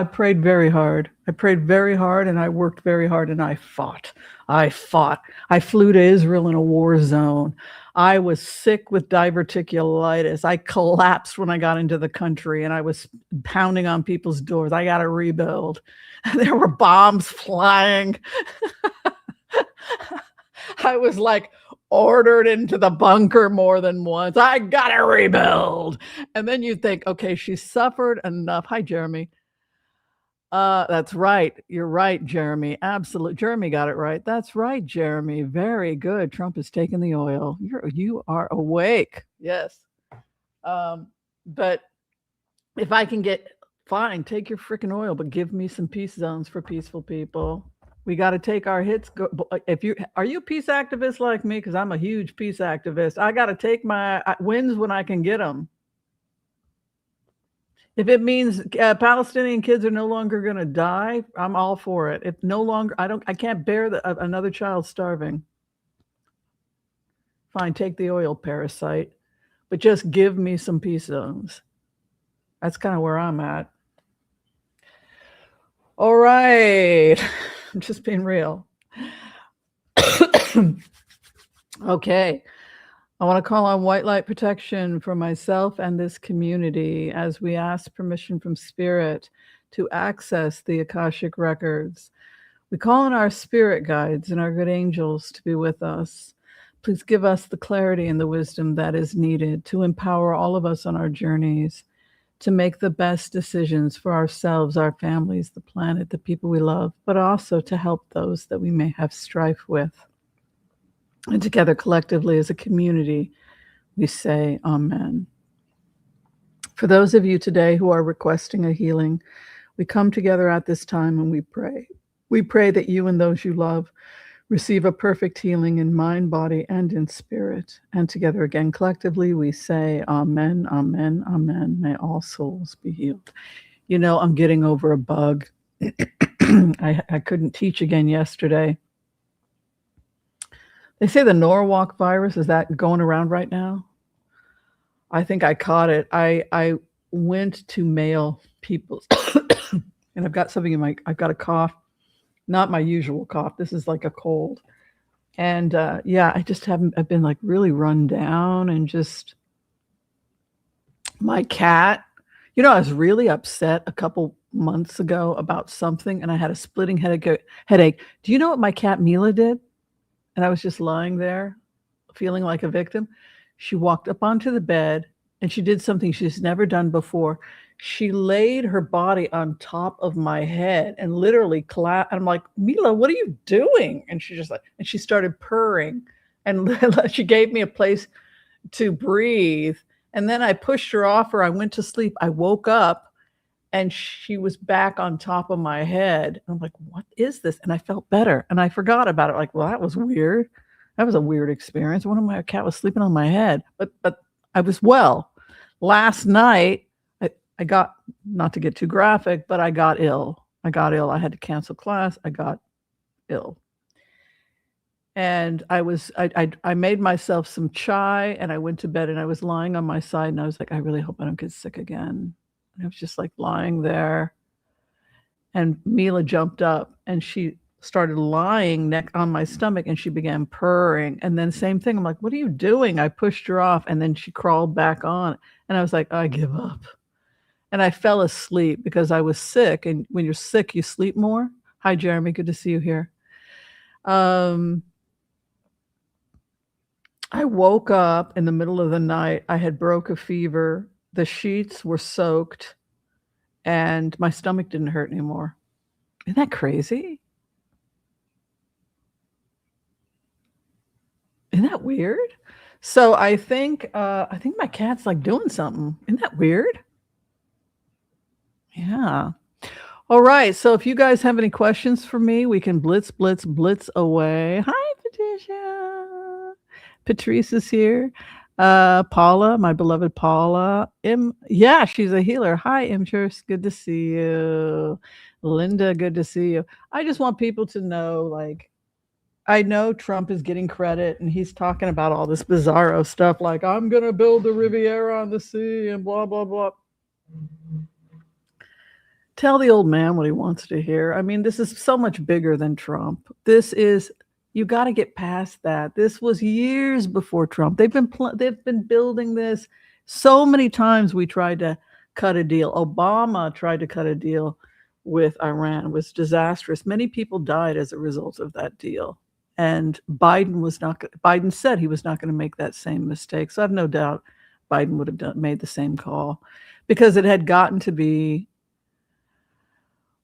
prayed very hard. I prayed very hard and I worked very hard and I fought. I flew to Israel in a war zone. I was sick with diverticulitis. I collapsed when I got into the country and I was pounding on people's doors. I got to rebuild. There were bombs flying. I was like ordered into the bunker more than once. I got to rebuild. And then you think, okay, she suffered enough. Hi, Jeremy. That's right. You're right, Jeremy. Absolutely. Jeremy got it right. That's right, Jeremy. Very good. Trump is taking the oil. You are awake. Yes. But if I can get, fine, take your freaking oil, but give me some peace zones for peaceful people. We got to take our hits. Are you a peace activist like me? Because I'm a huge peace activist. I got to take my wins when I can get them. If it means Palestinian kids are no longer going to die, I'm all for it. If no longer, I can't bear another child starving. Fine, take the oil, parasite, but just give me some peace zones. That's kind of where I'm at. All right. I'm just being real. Okay. I want to call on white light protection for myself and this community as we ask permission from Spirit to access the Akashic records. We call on our spirit guides and our good angels to be with us. Please give us the clarity and the wisdom that is needed to empower all of us on our journeys to make the best decisions for ourselves, our families, the planet, the people we love, but also to help those that we may have strife with. And together, collectively, as a community, we say Amen. For those of you today who are requesting a healing, we come together at this time and we pray. We pray that you and those you love receive a perfect healing in mind, body, and in spirit. And together again, collectively, we say Amen, Amen, Amen. May all souls be healed. You know, I'm getting over a bug. I couldn't teach again yesterday. They say the Norwalk virus, is that going around right now? I think I caught it. I went to mail people's, and I've got something I've got a cough, not my usual cough. This is like a cold. And yeah, I've been like really run down and just, my cat, you know, I was really upset a couple months ago about something and I had a splitting headache. Do you know what my cat Mila did? And I was just lying there feeling like a victim. She walked up onto the bed and she did something she's never done before. She laid her body on top of my head and literally collapsed. I'm like, Mila, what are you doing? And she started purring and she gave me a place to breathe. And then I pushed her off her. I went to sleep. I woke up and she was back on top of my head. And I'm like, what is this? And I felt better. And I forgot about it. Like, well, that was weird. That was a weird experience. One of my cat was sleeping on my head, but I was well. Last night, I got, not to get too graphic, but I got ill. I had to cancel class. I got ill. And I made myself some chai and I went to bed and I was lying on my side and I was like, I really hope I don't get sick again. And I was just like lying there. And Mila jumped up and she started lying on my stomach and she began purring. And then same thing. I'm like, what are you doing? I pushed her off and then she crawled back on. And I was like, I give up. And I fell asleep because I was sick. And when you're sick, you sleep more. Hi, Jeremy. Good to see you here. I woke up in the middle of the night. I had broke a fever. The sheets were soaked and my stomach didn't hurt anymore. Isn't that crazy? Isn't that weird? So I think my cat's like doing something. Isn't that weird? Yeah. All right. So if you guys have any questions for me, we can blitz away. Hi, Patricia. Patrice is here. Paula, my beloved Paula. Yeah, she's a healer. Hi, Imchurst. Good to see you. Linda, good to see you. I just want people to know, like, I know Trump is getting credit and he's talking about all this bizarro stuff like, I'm going to build the Riviera on the sea and blah, blah, blah. Tell the old man what he wants to hear. I mean, this is so much bigger than Trump. You got to get past that. This was years before Trump. They've been building this so many times. We tried to cut a deal. Obama tried to cut a deal with Iran. It was disastrous. Many people died as a result of that deal. And Biden said he was not going to make that same mistake. So I have no doubt Biden would have made the same call, because it had gotten to be,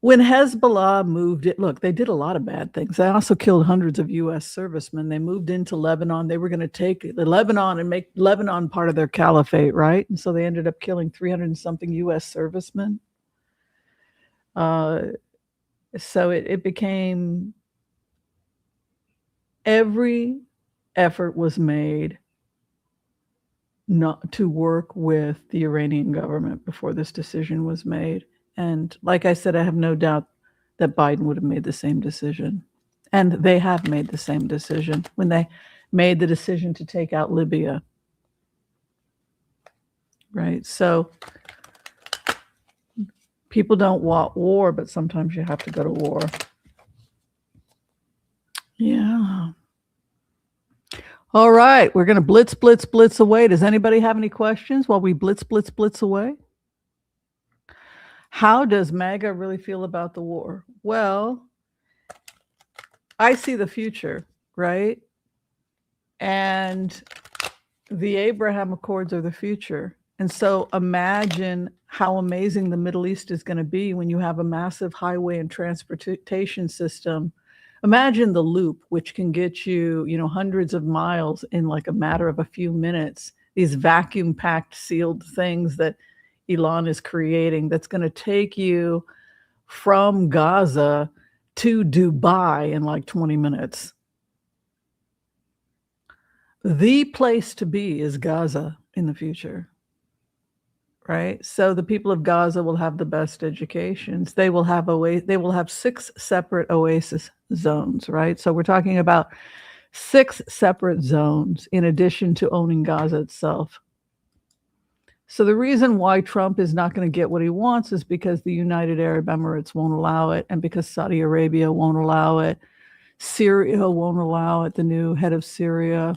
when Hezbollah moved it, look, they did a lot of bad things. They also killed hundreds of U.S. servicemen. They moved into Lebanon. They were going to take Lebanon and make Lebanon part of their caliphate, right? And so they ended up killing 300 and something U.S. servicemen. So it became, every effort was made not to work with the Iranian government before this decision was made. And like I said, I have no doubt that Biden would have made the same decision. And they have made the same decision when they made the decision to take out Libya. Right? So people don't want war, but sometimes you have to go to war. Yeah. All right. We're going to blitz away. Does anybody have any questions while we blitz away? How does MAGA really feel about the war? Well, I see the future, right? And the Abraham Accords are the future. And so imagine how amazing the Middle East is going to be when you have a massive highway and transportation system. Imagine the loop, which can get you, hundreds of miles in like a matter of a few minutes. These vacuum-packed, sealed things that Elon is creating, that's going to take you from Gaza to Dubai in like 20 minutes. The place to be is Gaza in the future, right? So the people of Gaza will have the best educations. They will have 6 separate oasis zones, right? So we're talking about 6 separate zones in addition to owning Gaza itself. So the reason why Trump is not going to get what he wants is because the United Arab Emirates won't allow it, and because Saudi Arabia won't allow it. Syria won't allow it, the new head of Syria.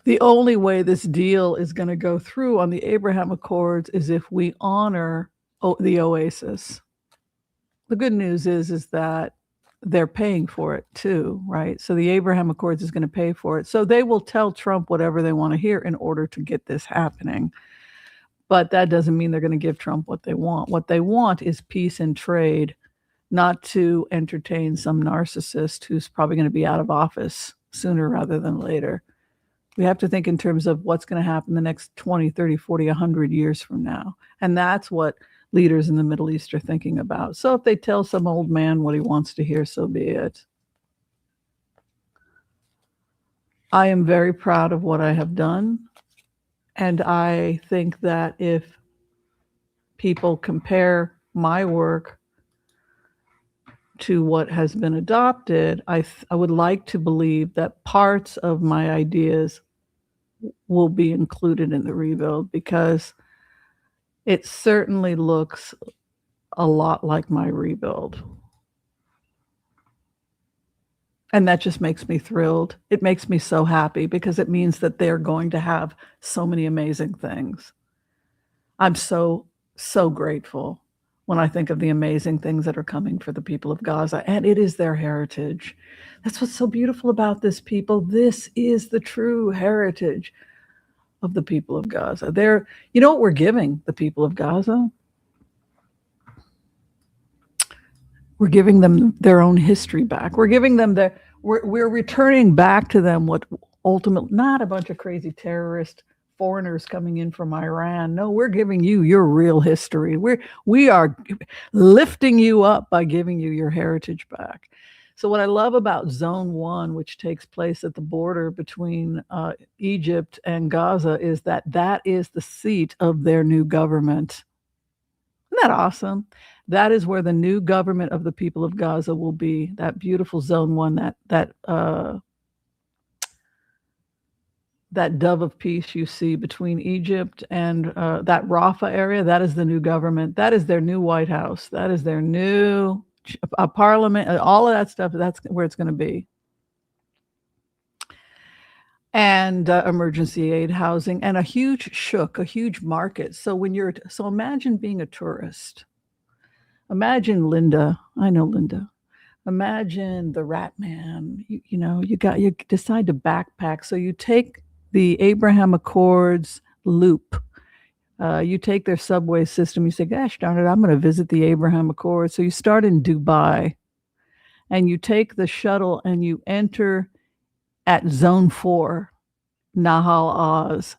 The only way this deal is going to go through on the Abraham Accords is if we honor the oasis. The good news is that they're paying for it too, right? So the Abraham Accords is going to pay for it. So they will tell Trump whatever they want to hear in order to get this happening. But that doesn't mean they're going to give Trump what they want. What they want is peace and trade, not to entertain some narcissist who's probably going to be out of office sooner rather than later. We have to think in terms of what's going to happen the next 20, 30, 40, 100 years from now. And that's what leaders in the Middle East are thinking about. So if they tell some old man what he wants to hear, so be it. I am very proud of what I have done. And I think that if people compare my work to what has been adopted, I would like to believe that parts of my ideas will be included in the rebuild, because it certainly looks a lot like my rebuild. And that just makes me thrilled. It makes me so happy, because it means that they're going to have so many amazing things. I'm so, so grateful when I think of the amazing things that are coming for the people of Gaza. And it is their heritage. That's what's so beautiful about this people. This is the true heritage of the people of Gaza. You know what we're giving the people of Gaza? We're giving them their own history back. We're giving them we're returning back to them what ultimately, not a bunch of crazy terrorist foreigners coming in from Iran. No, we're giving you your real history. We are lifting you up by giving you your heritage back. So what I love about Zone 1, which takes place at the border between Egypt and Gaza, is that is the seat of their new government. Isn't that awesome? That is where the new government of the people of Gaza will be. That beautiful Zone 1, that dove of peace you see between Egypt and that Rafah area, that is the new government. That is their new White House. That is their new parliament. All of that stuff, that's where it's going to be. And emergency aid housing and a huge shuk, a huge market. So imagine being a tourist. Imagine Linda. I know Linda. Imagine the Rat Man. You decide to backpack. So you take the Abraham Accords loop. You take their subway system. You say, gosh darn it, I'm going to visit the Abraham Accords. So you start in Dubai and you take the shuttle and you enter at Zone 4, Nahal Oz,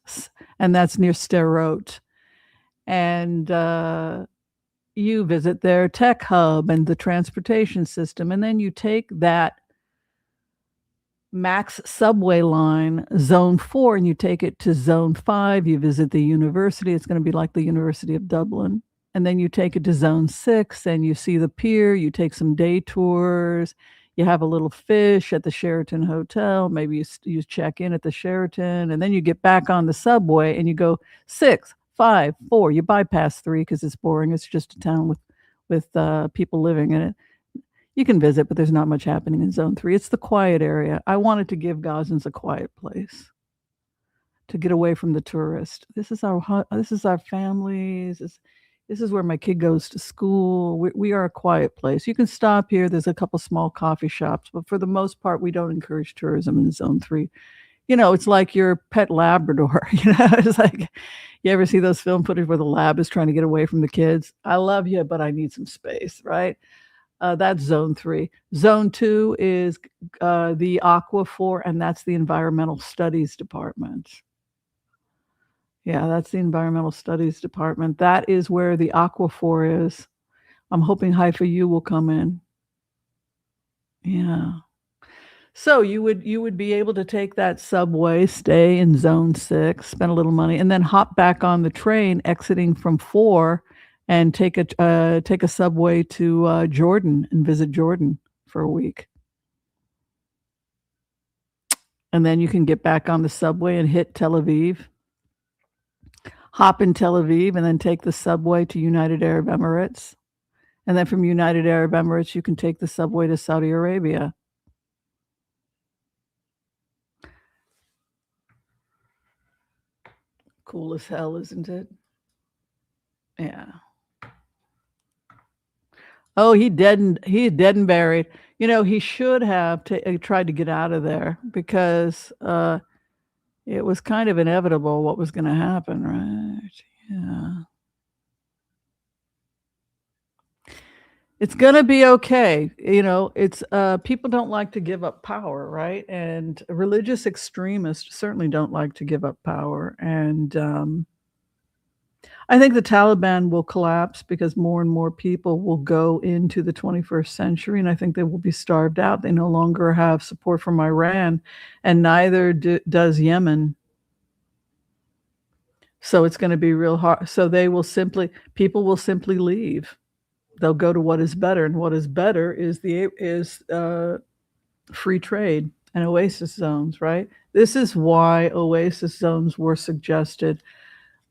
and that's near Sderot. And you visit their tech hub and the transportation system. And then you take that Max subway line, Zone 4, and you take it to Zone 5. You visit the university. It's going to be like the University of Dublin. And then you take it to Zone 6 and you see the pier. You take some day tours. You have a little fish at the Sheraton Hotel. Maybe you check in at the Sheraton. And then you get back on the subway and you go 6, 5, 4. You bypass 3 because it's boring. It's just a town with people living in it. You can visit, but there's not much happening in Zone 3. It's the quiet area. I wanted to give Gazans a quiet place to get away from the tourist. This is our families. This is where my kid goes to school. We are a quiet place. You can stop here. There's a couple small coffee shops, but for the most part, we don't encourage tourism in Zone 3. It's like your pet Labrador. It's like, you ever see those film footage where the lab is trying to get away from the kids? I love you, but I need some space, right? That's Zone 3. Zone 2 is the Aquafor, and that's the Environmental Studies Department. Yeah, that's the Environmental Studies Department. That is where the Aquafor is. I'm hoping Haifa U will come in. Yeah. So you would be able to take that subway, stay in Zone 6, spend a little money, and then hop back on the train exiting from 4 and take a subway to Jordan and visit Jordan for a week. And then you can get back on the subway and hit Tel Aviv, hop in Tel Aviv, and then take the subway to United Arab Emirates. And then from United Arab Emirates, you can take the subway to Saudi Arabia. Cool as hell, isn't it? Yeah. Oh, he's dead and buried. He should have tried to get out of there because it was kind of inevitable what was going to happen, right? Yeah. It's going to be okay. It's people don't like to give up power, right? And religious extremists certainly don't like to give up power. And I think the Taliban will collapse because more and more people will go into the 21st century, and I think they will be starved out. They no longer have support from Iran, and neither does Yemen. So it's going to be real hard. So people will simply leave. They'll go to what is better, and what is better is free trade and oasis zones, right? This is why oasis zones were suggested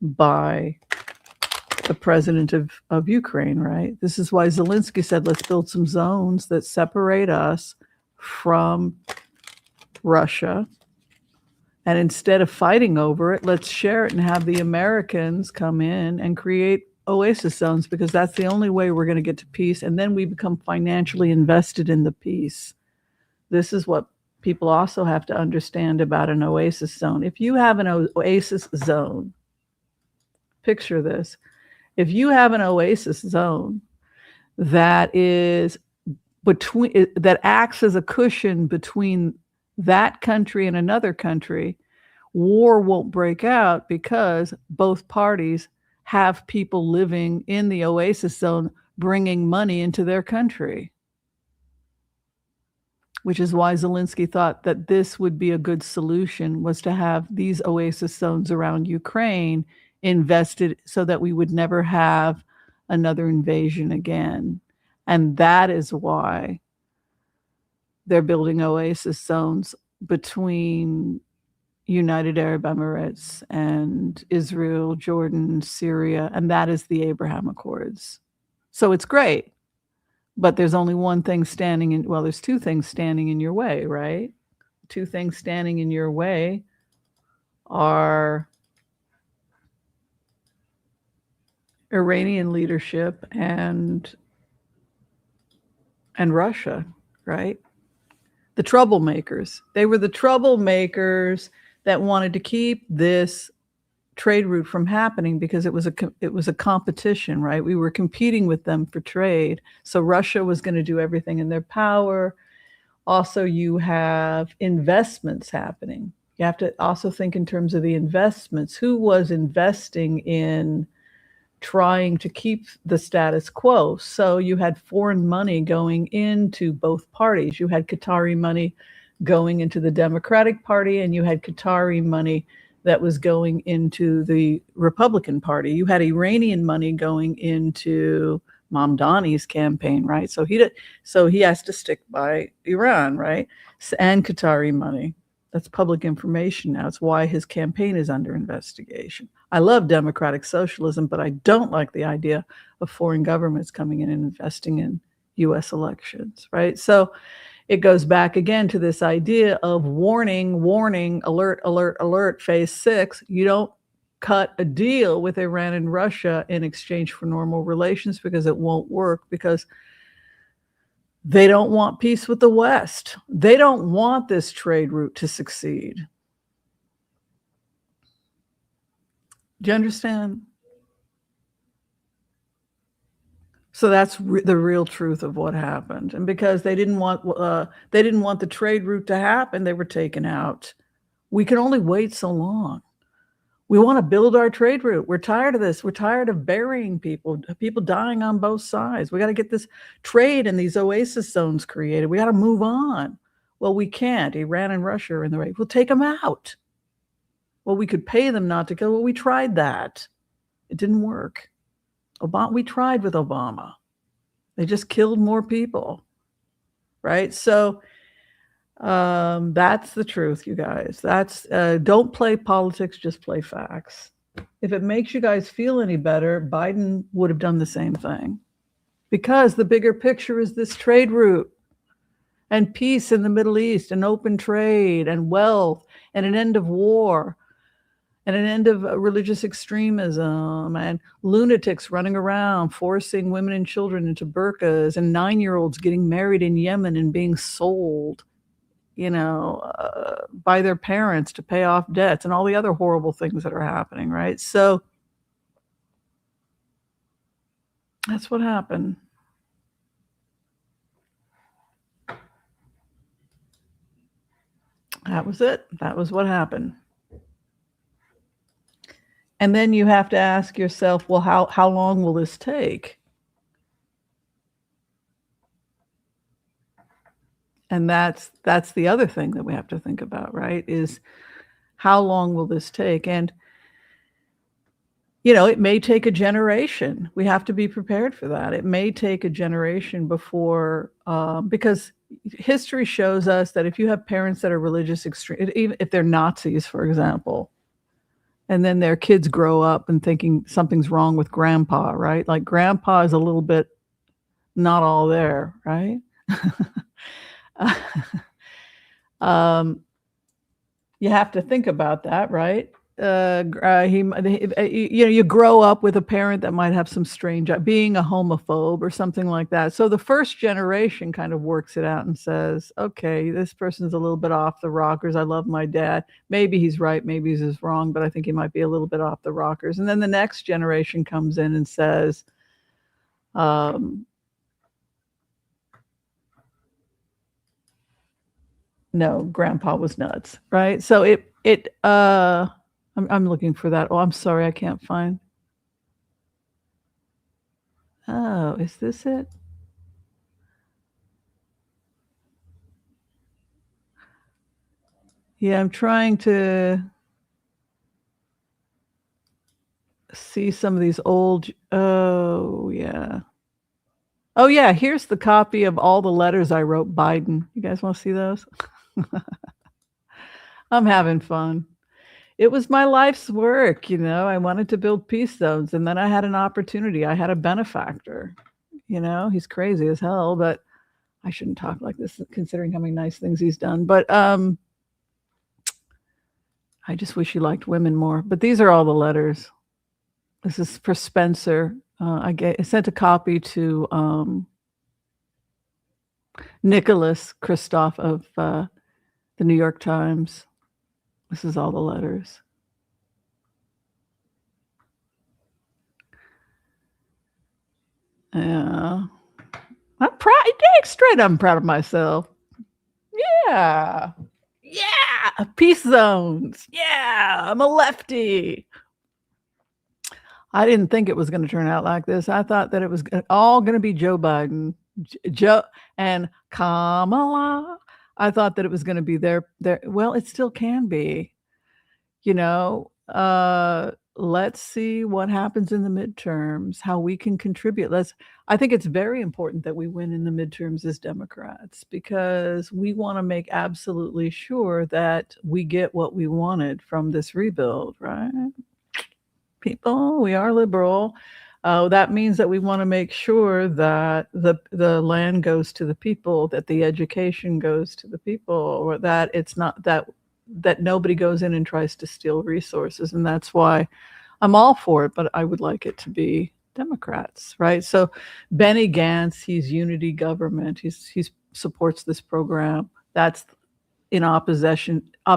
by the president of Ukraine, right? This is why Zelensky said, let's build some zones that separate us from Russia. And instead of fighting over it, let's share it and have the Americans come in and create oasis zones, because that's the only way we're going to get to peace. And then we become financially invested in the peace. This is what people also have to understand about an oasis zone. If you have an oasis zone, picture this. If you have an oasis zone that acts as a cushion between that country and another country, war won't break out because both parties have people living in the oasis zone bringing money into their country. Which is why Zelensky thought that this would be a good solution, was to have these oasis zones around Ukraine invested so that we would never have another invasion again. And that is why they're building oasis zones between United Arab Emirates and Israel, Jordan, Syria, and that is the Abraham Accords. So it's great, but there's only one thing standing in, well, there's two things standing in your way, right? Two things standing in your way are Iranian leadership and Russia, right? The troublemakers. They were the troublemakers that wanted to keep this trade route from happening because it was a competition, right? We were competing with them for trade. So Russia was going to do everything in their power. Also, you have investments happening. You have to also think in terms of the investments. Who was investing in trying to keep the status quo? So you had foreign money going into both parties. You had Qatari money going into the Democratic Party, and you had Qatari money that was going into the Republican Party. You had Iranian money going into Mamdani's campaign, right? So he has to stick by Iran, right? And Qatari money. That's public information now. It's why his campaign is under investigation. I love democratic socialism, but I don't like the idea of foreign governments coming in and investing in US elections, right? So it goes back again to this idea of warning, warning, alert, alert, alert, phase 6. You don't cut a deal with Iran and Russia in exchange for normal relations because it won't work, because they don't want peace with the West. They don't want this trade route to succeed. Do you understand? So that's the real truth of what happened. And because they didn't want the trade route to happen, they were taken out. We can only wait so long. We want to build our trade route. We're tired of this. We're tired of burying people dying on both sides. We got to get this trade and these oasis zones created. We got to move on. Well, we can't. Iran and Russia are in the right. We'll take them out. Well, we could pay them not to kill. Well, we tried that. It didn't work. We tried with Obama. They just killed more people, right? So that's the truth, you guys. Don't play politics, just play facts. If it makes you guys feel any better, Biden would have done the same thing, because the bigger picture is this trade route and peace in the Middle East and open trade and wealth and an end of war and an end of religious extremism and lunatics running around forcing women and children into burqas and 9-year-olds getting married in Yemen and being sold, by their parents to pay off debts and all the other horrible things that are happening, right? So that's what happened. That was it. That was what happened. And then you have to ask yourself, well, how long will this take? And that's the other thing that we have to think about, right? Is how long will this take? And it may take a generation. We have to be prepared for that. It may take a generation before, because history shows us that if you have parents that are religious extreme, even if they're Nazis, for example, and then their kids grow up and thinking something's wrong with grandpa, right? Like grandpa is a little bit not all there, right? You have to think about that, right? You grow up with a parent that might have some strange, being a homophobe or something like that. So the first generation kind of works it out and says, okay, this person's a little bit off the rockers. I love my dad. Maybe he's right. Maybe he's wrong, but I think he might be a little bit off the rockers. And then the next generation comes in and says, no, grandpa was nuts, right? So I'm looking for that. Oh, I'm sorry, I can't find. Oh, is this it? Yeah, I'm trying to. see some of these old. Oh yeah. Oh yeah. Here's the copy of all the letters I wrote Biden. You guys want to see those? I'm having fun. It was my life's work, you know. I wanted to build peace zones, and then I had an opportunity. I had a benefactor. You know, he's crazy as hell, but I shouldn't talk like this considering how many nice things he's done. But I just wish he liked women more. But these are all the letters. This is for Spencer. I sent a copy to Nicholas Kristof of the New York Times. This is all the letters. Yeah. I'm proud. Dang straight, I'm proud of myself. Yeah. Yeah. Peace zones. Yeah. I'm a lefty. I didn't think it was going to turn out like this. I thought that it was all going to be Joe Biden, Joe and Kamala. I thought that it was going to be there. Well, it still can be. You know, let's see what happens in the midterms, how we can contribute. I think it's very important that we win in the midterms as Democrats because we want to make absolutely sure that we get what we wanted from this rebuild, right? People, we are liberal. That means that we want to make sure that the land goes to the people, that the education goes to the people, or that it's not that nobody goes in and tries to steal resources. And that's why I'm all for it, but I would like it to be Democrats, right? So Benny Gantz, he's unity government. He's supports this program. That's in opposition to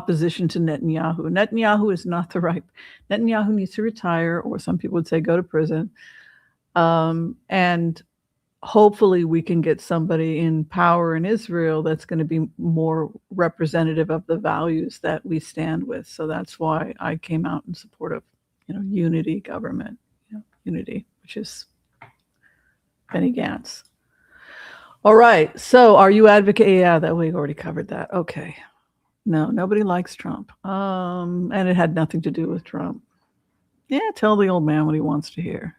Netanyahu. Netanyahu is not the right. Netanyahu needs to retire, or some people would say go to prison. And hopefully we can get somebody in power in Israel that's going to be more representative of the values that we stand with. So that's why I came out in support of, unity government, unity, which is Benny Gantz. All right. So are you advocating? Yeah, that we already covered that. Okay. No, nobody likes Trump. And it had nothing to do with Trump. Yeah, tell the old man what he wants to hear.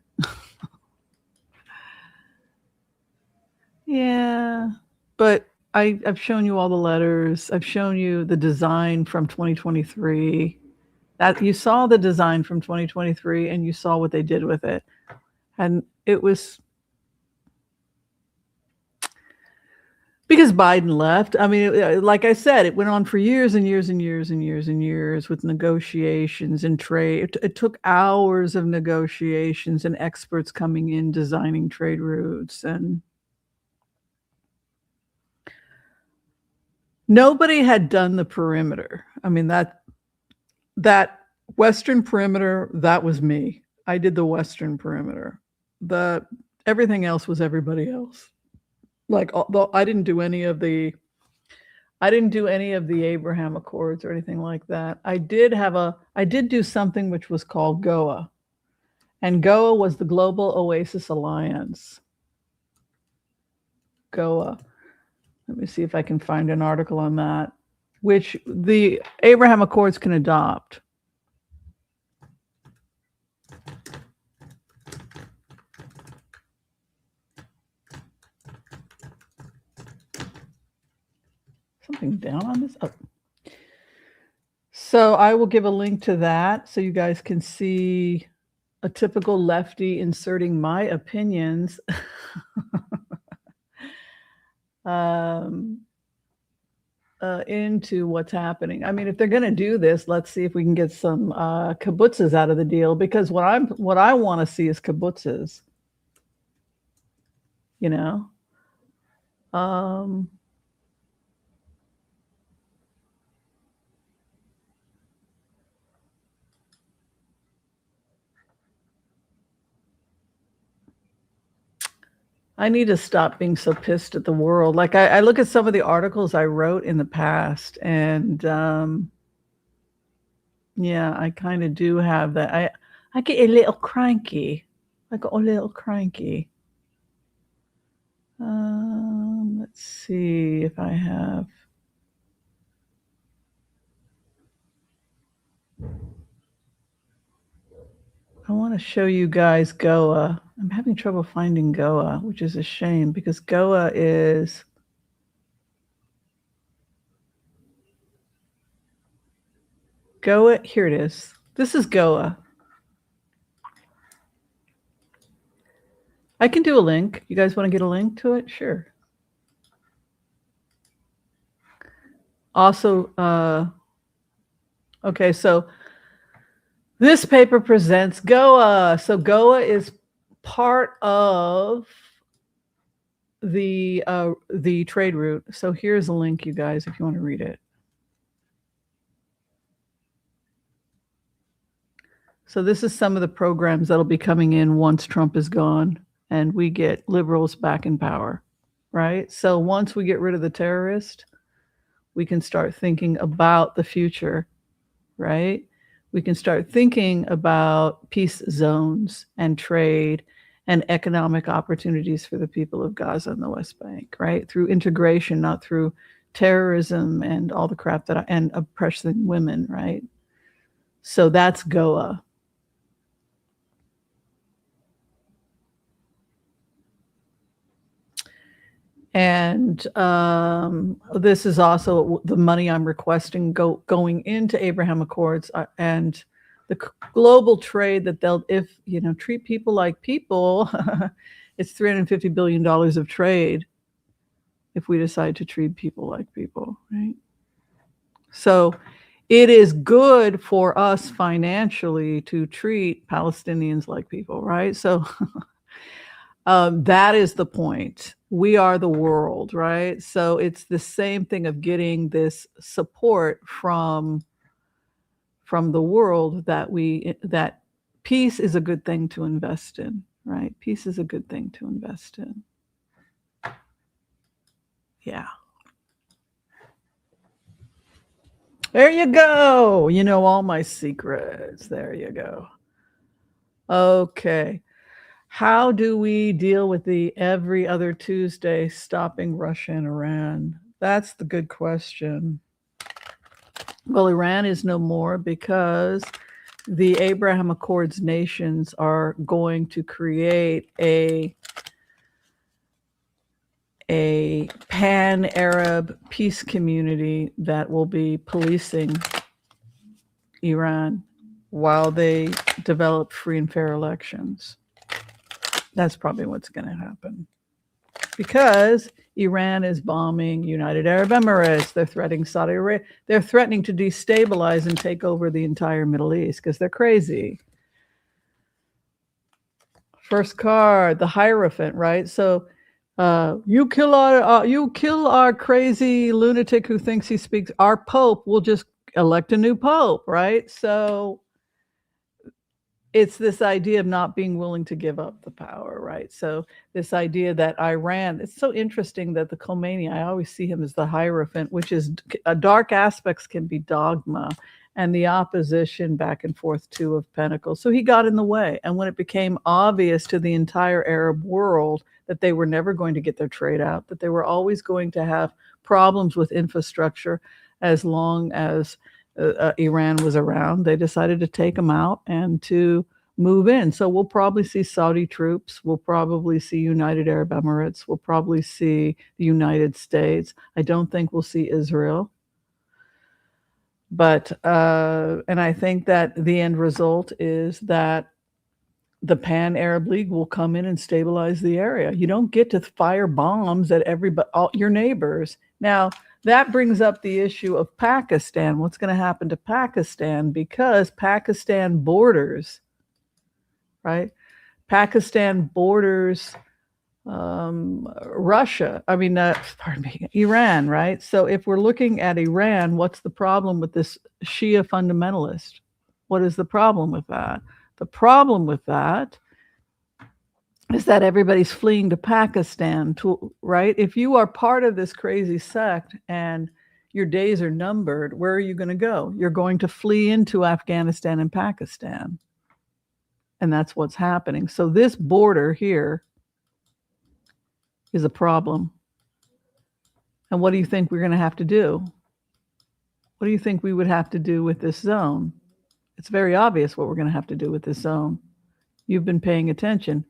Yeah, but I've shown you all the letters. I've shown you the design from 2023. That you saw the design from 2023 and you saw what they did with it. And it was because Biden left. I mean, like I said, it went on for years and years and years and years and years with negotiations and trade. It took hours of negotiations and experts coming in designing trade routes, and nobody had done the perimeter. I mean, that western perimeter, that was me. I did the western perimeter. Everything else was everybody else. Like, although I didn't do any of the Abraham Accords or anything like that. I did do something which was called GOA. And GOA was the Global Oasis Alliance. GOA. Let me see if I can find an article on that, which the Abraham Accords can adopt. Something down on this? Oh. So I will give a link to that so you guys can see a typical lefty inserting my opinions into what's happening. I mean, if they're going to do this, let's see if we can get some kibbutzes out of the deal, because what I want to see is kibbutzes. I need to stop being so pissed at the world. Like I look at some of the articles I wrote in the past, and yeah, I kind of do have that. I get a little cranky. I got a little cranky. Let's see if I have. I want to show you guys Goa. I'm having trouble finding Goa, which is a shame because Goa is Goa. Here it is. This is Goa. I can do a link. You guys want to get a link to it? Sure. Also, okay, so this paper presents Goa. So Goa is part of the trade route. So here's a link, you guys, if you want to read it. So this is some of the programs that'll be coming in once Trump is gone and we get liberals back in power, right? So once we get rid of the terrorist, we can start thinking about the future, right? We can start thinking about peace zones and trade and economic opportunities for the people of Gaza and the West Bank, right? Through integration, not through terrorism and all the crap and oppressing women, right? So that's Goa. And this is also the money I'm requesting going into Abraham Accords and the global trade that they'll, if treat people like people, it's $350 billion of trade if we decide to treat people like people, right? So it is good for us financially to treat Palestinians like people, right? So that is the point. We are the world, right? So it's the same thing of getting this support from the world that peace is a good thing to invest in, right? Peace is a good thing to invest in. Yeah. There you go. You know all my secrets. There you go. Okay. How do we deal with the every other Tuesday stopping Russia and Iran? That's the good question. Well, Iran is no more because the Abraham Accords nations are going to create a pan-Arab peace community that will be policing Iran while they develop free and fair elections. That's probably what's going to happen. Because Iran is bombing United Arab Emirates. They're threatening Saudi Arabia. They're threatening to destabilize and take over the entire Middle East because they're crazy. First card, the Hierophant, right? So you kill our crazy lunatic who thinks he speaks. Our Pope will just elect a new Pope, right? So it's this idea of not being willing to give up the power, right? So this idea that Iran, it's so interesting that the Khomeini, I always see him as the Hierophant, which is dark aspects can be dogma and the opposition back and forth Two of Pentacles. So he got in the way. And when it became obvious to the entire Arab world that they were never going to get their trade out, that they were always going to have problems with infrastructure as long as Iran was around, they decided to take them out and to move in. So we'll probably see Saudi troops. We'll probably see United Arab Emirates. We'll probably see the United States. I don't think we'll see Israel. But, and I think that the end result is that the Pan-Arab League will come in and stabilize the area. You don't get to fire bombs at all your neighbors. Now, that brings up the issue of Pakistan. What's going to happen to Pakistan? Because Pakistan borders, right? Pakistan borders Russia. I mean, Iran, right? So if we're looking at Iran, what's the problem with this Shia fundamentalist? What is the problem with that? The problem with that is that everybody's fleeing to Pakistan, right? If you are part of this crazy sect and your days are numbered, where are you going to go? You're going to flee into Afghanistan and Pakistan. And that's what's happening. So this border here is a problem. And what do you think we're going to have to do? What do you think we would have to do with this zone? It's very obvious what we're going to have to do with this zone. You've been paying attention.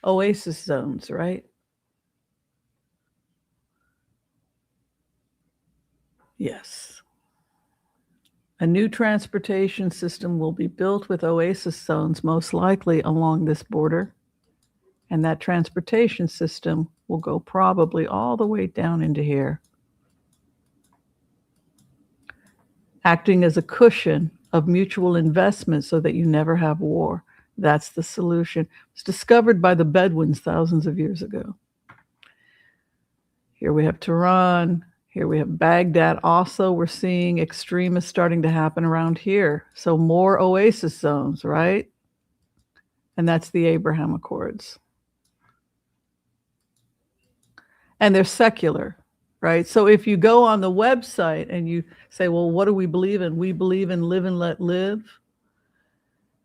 Oasis zones, right? Yes. A new transportation system will be built with oasis zones, most likely along this border. And that transportation system will go probably all the way down into here, acting as a cushion of mutual investment so that you never have war. That's the solution. It was discovered by the Bedouins thousands of years ago. Here we have Tehran. Here we have Baghdad. Also, we're seeing extremists starting to happen around here. So more oasis zones, right? And that's the Abraham Accords. And they're secular, right? So if you go on the website and you say, well, what do we believe in? We believe in live and let live,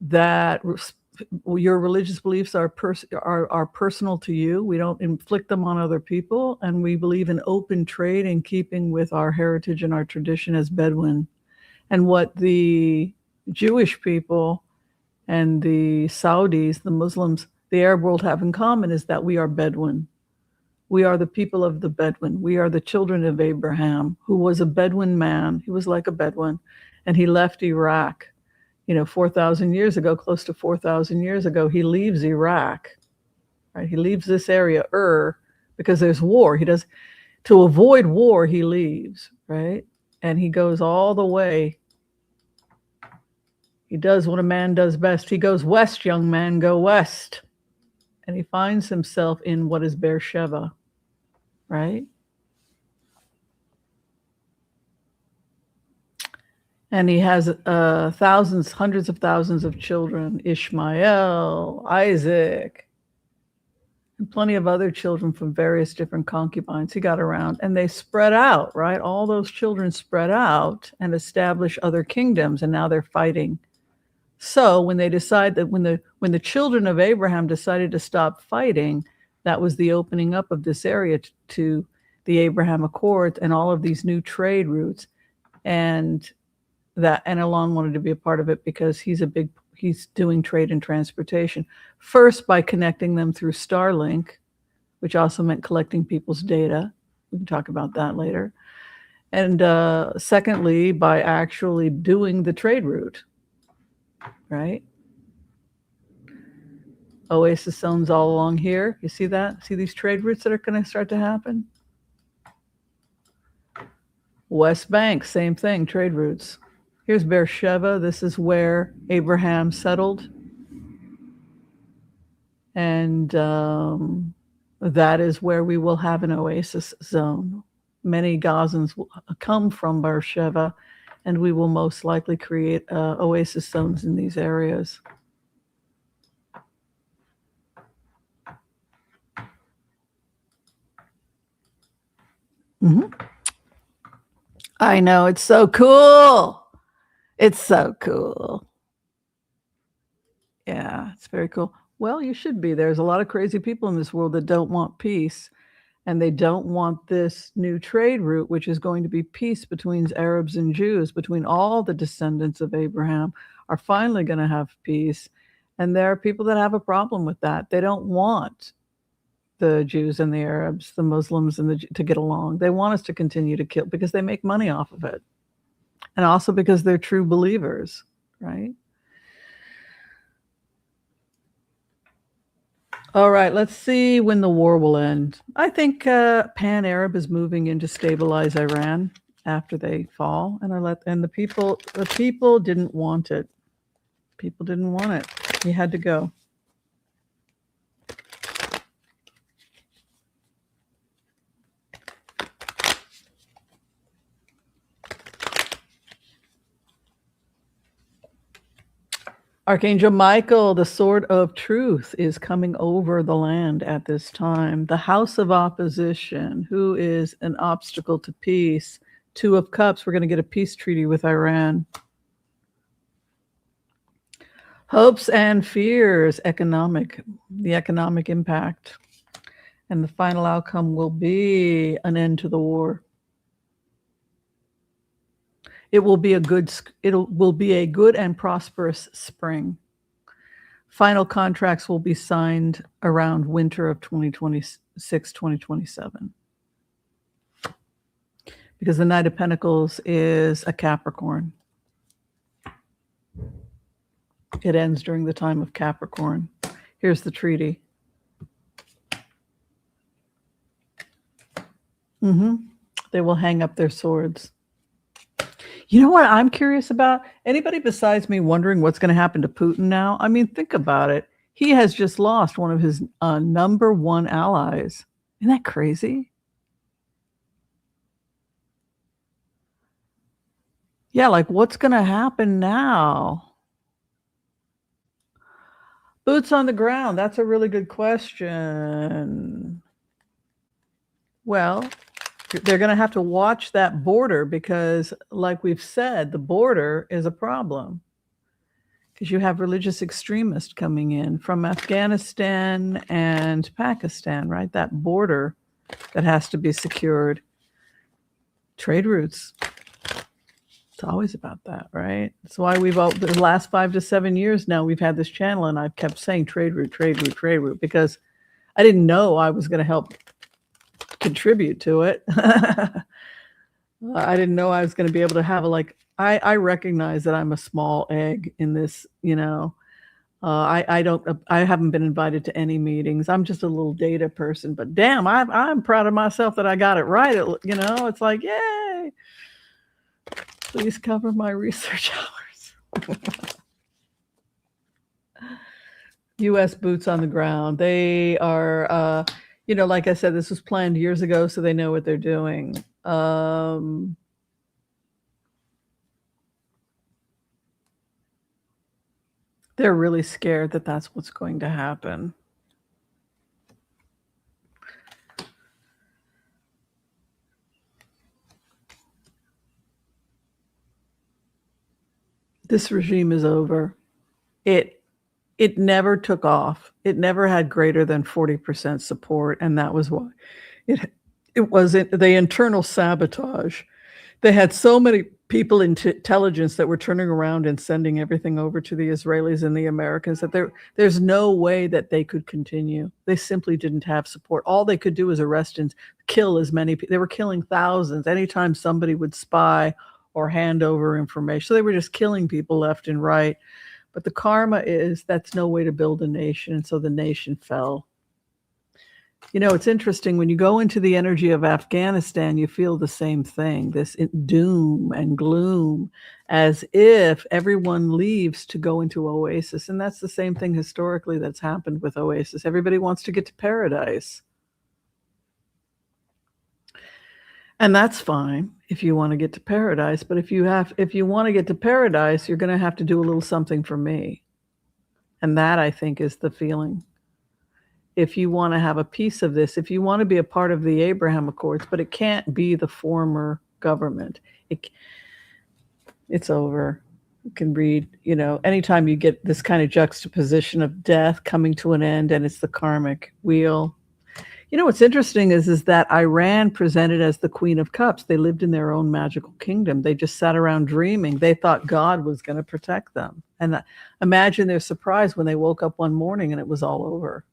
that your religious beliefs are personal to you. We don't inflict them on other people. And we believe in open trade in keeping with our heritage and our tradition as Bedouin. And what the Jewish people and the Saudis, the Muslims, the Arab world have in common is that we are Bedouin. We are the people of the Bedouin. We are the children of Abraham, who was a Bedouin man. He was like a Bedouin, and he left Iraq. 4,000 years ago, close to 4,000 years ago, he leaves Iraq, right? He leaves this area, because there's war. To avoid war, he leaves, right? And he goes all the way. He does what a man does best. He goes west, young man, go west. And he finds himself in what is Beersheba, right? And he has thousands, hundreds of thousands of children, Ishmael, Isaac, and plenty of other children from various different concubines he got around. And they spread out, right? All those children spread out and establish other kingdoms, and now they're fighting. So when they decide that when the children of Abraham decided to stop fighting, that was the opening up of this area to the Abraham Accords and all of these new trade routes. And Elon wanted to be a part of it because he's doing trade and transportation. First, by connecting them through Starlink, which also meant collecting people's data. We can talk about that later. And secondly, by actually doing the trade route, right? Oasis zones all along here. You see that? See these trade routes that are going to start to happen? West Bank, same thing, trade routes. Here's Beersheba. This is where Abraham settled. And that is where we will have an oasis zone. Many Gazans will come from Beersheba, and we will most likely create oasis zones in these areas. Mm-hmm. I know, it's so cool. It's so cool. Yeah, it's very cool. Well, you should be. There's a lot of crazy people in this world that don't want peace, and they don't want this new trade route, which is going to be peace between Arabs and Jews, between all the descendants of Abraham, are finally going to have peace. And there are people that have a problem with that. They don't want the Jews and the Arabs, the Muslims to get along. They want us to continue to kill because they make money off of it. And also because they're true believers, right? All right, let's see when the war will end. I think Pan-Arab is moving in to stabilize Iran after they fall, and the people didn't want it. People didn't want it. He had to go. Archangel Michael, the sword of truth, is coming over the land at this time. The house of opposition, who is an obstacle to peace. Two of Cups, we're going to get a peace treaty with Iran. Hopes and fears, the economic impact. And the final outcome will be an end to the war. It will be a good and prosperous spring. Final contracts will be signed around winter of 2026, 2027. Because the Knight of Pentacles is a Capricorn. It ends during the time of Capricorn. Here's the treaty. They will hang up their swords. You know what I'm curious about? Anybody besides me wondering what's going to happen to Putin now? I mean, think about it. He has just lost one of his number one allies. Isn't that crazy? Yeah, like what's going to happen now? Boots on the ground. That's a really good question. Well, they're going to have to watch that border because, like we've said, the border is a problem. Because you have religious extremists coming in from Afghanistan and Pakistan, right? That border that has to be secured. Trade routes. It's always about that, right? That's why the last 5 to 7 years now, we've had this channel and I've kept saying trade route, trade route, trade route, because I didn't know I was going to help contribute to it. I didn't know I was going to be able to have I recognize that I'm a small egg in this, I haven't been invited to any meetings. I'm just a little data person, but damn, I'm proud of myself that I got it right. It's like, yay. Please cover my research hours. U.S. boots on the ground. They are, like I said, this was planned years ago, so they know what they're doing. They're really scared that that's what's going to happen. This regime is over. It never took off. It never had greater than 40% support, and that was why it wasn't the internal sabotage. They had so many people in intelligence that were turning around and sending everything over to the Israelis and the Americans that there's no way that they could continue. They simply didn't have support. All they could do was arrest and kill as many people. They were killing thousands anytime somebody would spy or hand over information. So they were just killing people left and right. But the karma is that's no way to build a nation. And so the nation fell. It's interesting when you go into the energy of Afghanistan, you feel the same thing, this doom and gloom, as if everyone leaves to go into Oasis. And that's the same thing historically that's happened with Oasis. Everybody wants to get to paradise. And that's fine if you want to get to paradise. But if you want to get to paradise, you're going to have to do a little something for me. And that, I think, is the feeling. If you want to have a piece of this, if you want to be a part of the Abraham Accords, but it can't be the former government. It's over. You can read, anytime you get this kind of juxtaposition of death coming to an end and it's the karmic wheel. What's interesting is that Iran presented as the Queen of Cups. They lived in their own magical kingdom. They just sat around dreaming. They thought God was going to protect them. And imagine their surprise when they woke up one morning and it was all over.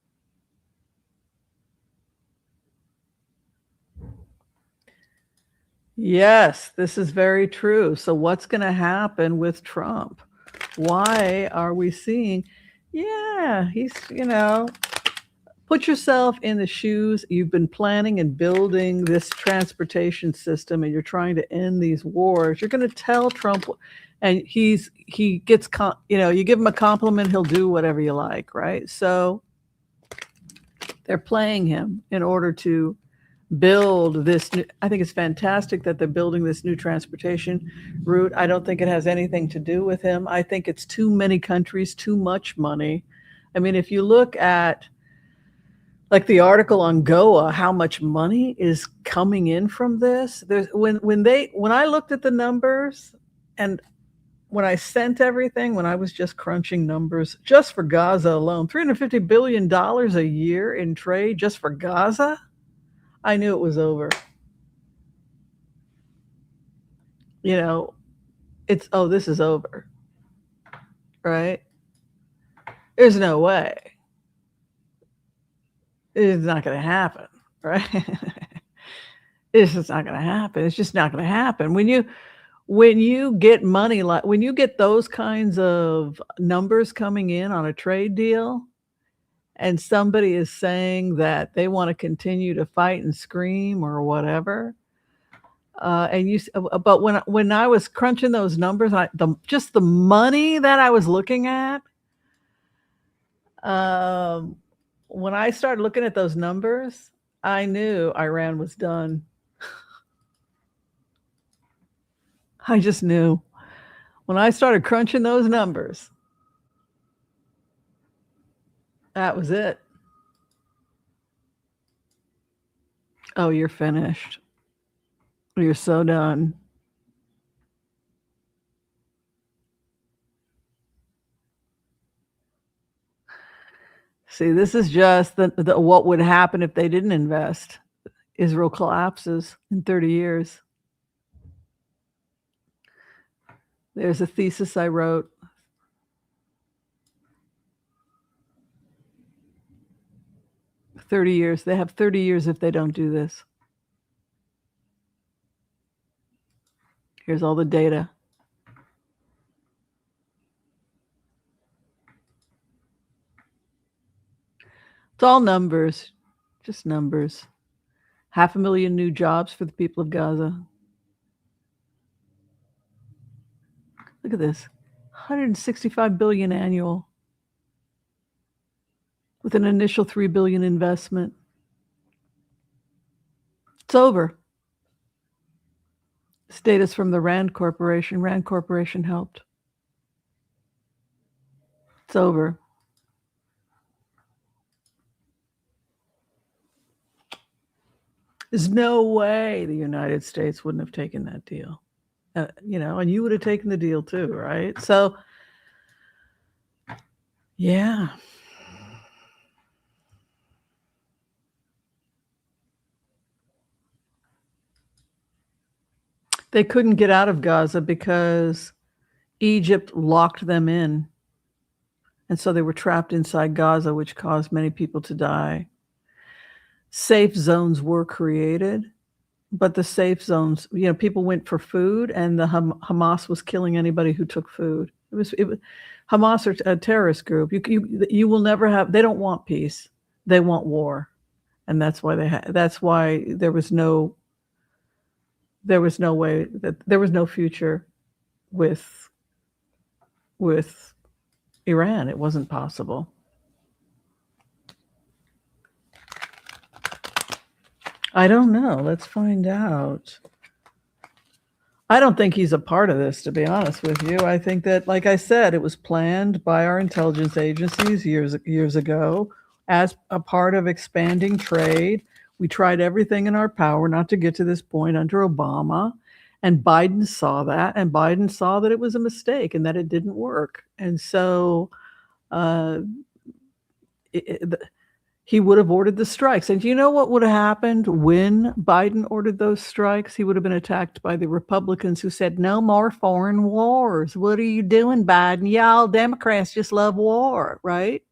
Yes, this is very true. So what's going to happen with Trump? Why are we seeing, he's, put yourself in the shoes. You've been planning and building this transportation system and you're trying to end these wars. You're going to tell Trump, and he gets, you give him a compliment, he'll do whatever you like, right? So they're playing him in order to build this new, I think it's fantastic that they're building this new transportation route. I don't think it has anything to do with him. I think it's too many countries, too much money. I mean, if you look at like the article on Goa, how much money is coming in from this. There's when I looked at the numbers and when I sent everything, when I was just crunching numbers just for Gaza alone, $350 billion a year in trade just for Gaza. I knew it was over. This is over, right? There's no way. It's not going to happen, right? It's just not going to happen. It's just not going to happen. When you get money, like when you get those kinds of numbers coming in on a trade deal, and somebody is saying that they want to continue to fight and scream or whatever, but when I was crunching those numbers, just the money that I was looking at, when I started looking at those numbers, I knew Iran was done. I just knew. When I started crunching those numbers, that was it. Oh, you're finished. You're so done. See, this is just the what would happen if they didn't invest. Israel collapses in 30 years. There's a thesis I wrote. $30 They have 30 years if they don't do this. Here's all the data. It's all numbers, just numbers. 500,000 new jobs for the people of Gaza. Look at this, 165 billion annual, with an initial 3 billion investment. It's over. This data's from the Rand Corporation. Rand Corporation helped. It's over. There's no way the United States wouldn't have taken that deal. And you would have taken the deal too, right? So, yeah. They couldn't get out of Gaza because Egypt locked them in. And so they were trapped inside Gaza, which caused many people to die. Safe zones were created, but the safe zones, people went for food, and the Hamas was killing anybody who took food. It was Hamas are a terrorist group. You will never have. They don't want peace. They want war, and that's why that's why there was no way that there was no future with Iran. It wasn't possible. I don't know. Let's find out. I don't think he's a part of this, to be honest with you. I think that, like I said, it was planned by our intelligence agencies years ago as a part of expanding trade. We tried everything in our power not to get to this point under Obama, and Biden saw that, and Biden saw that it was a mistake and that it didn't work. And so he would have ordered the strikes. And do you know what would have happened when Biden ordered those strikes? He would have been attacked by the Republicans who said, no more foreign wars. What are you doing, Biden? Y'all Democrats just love war, right?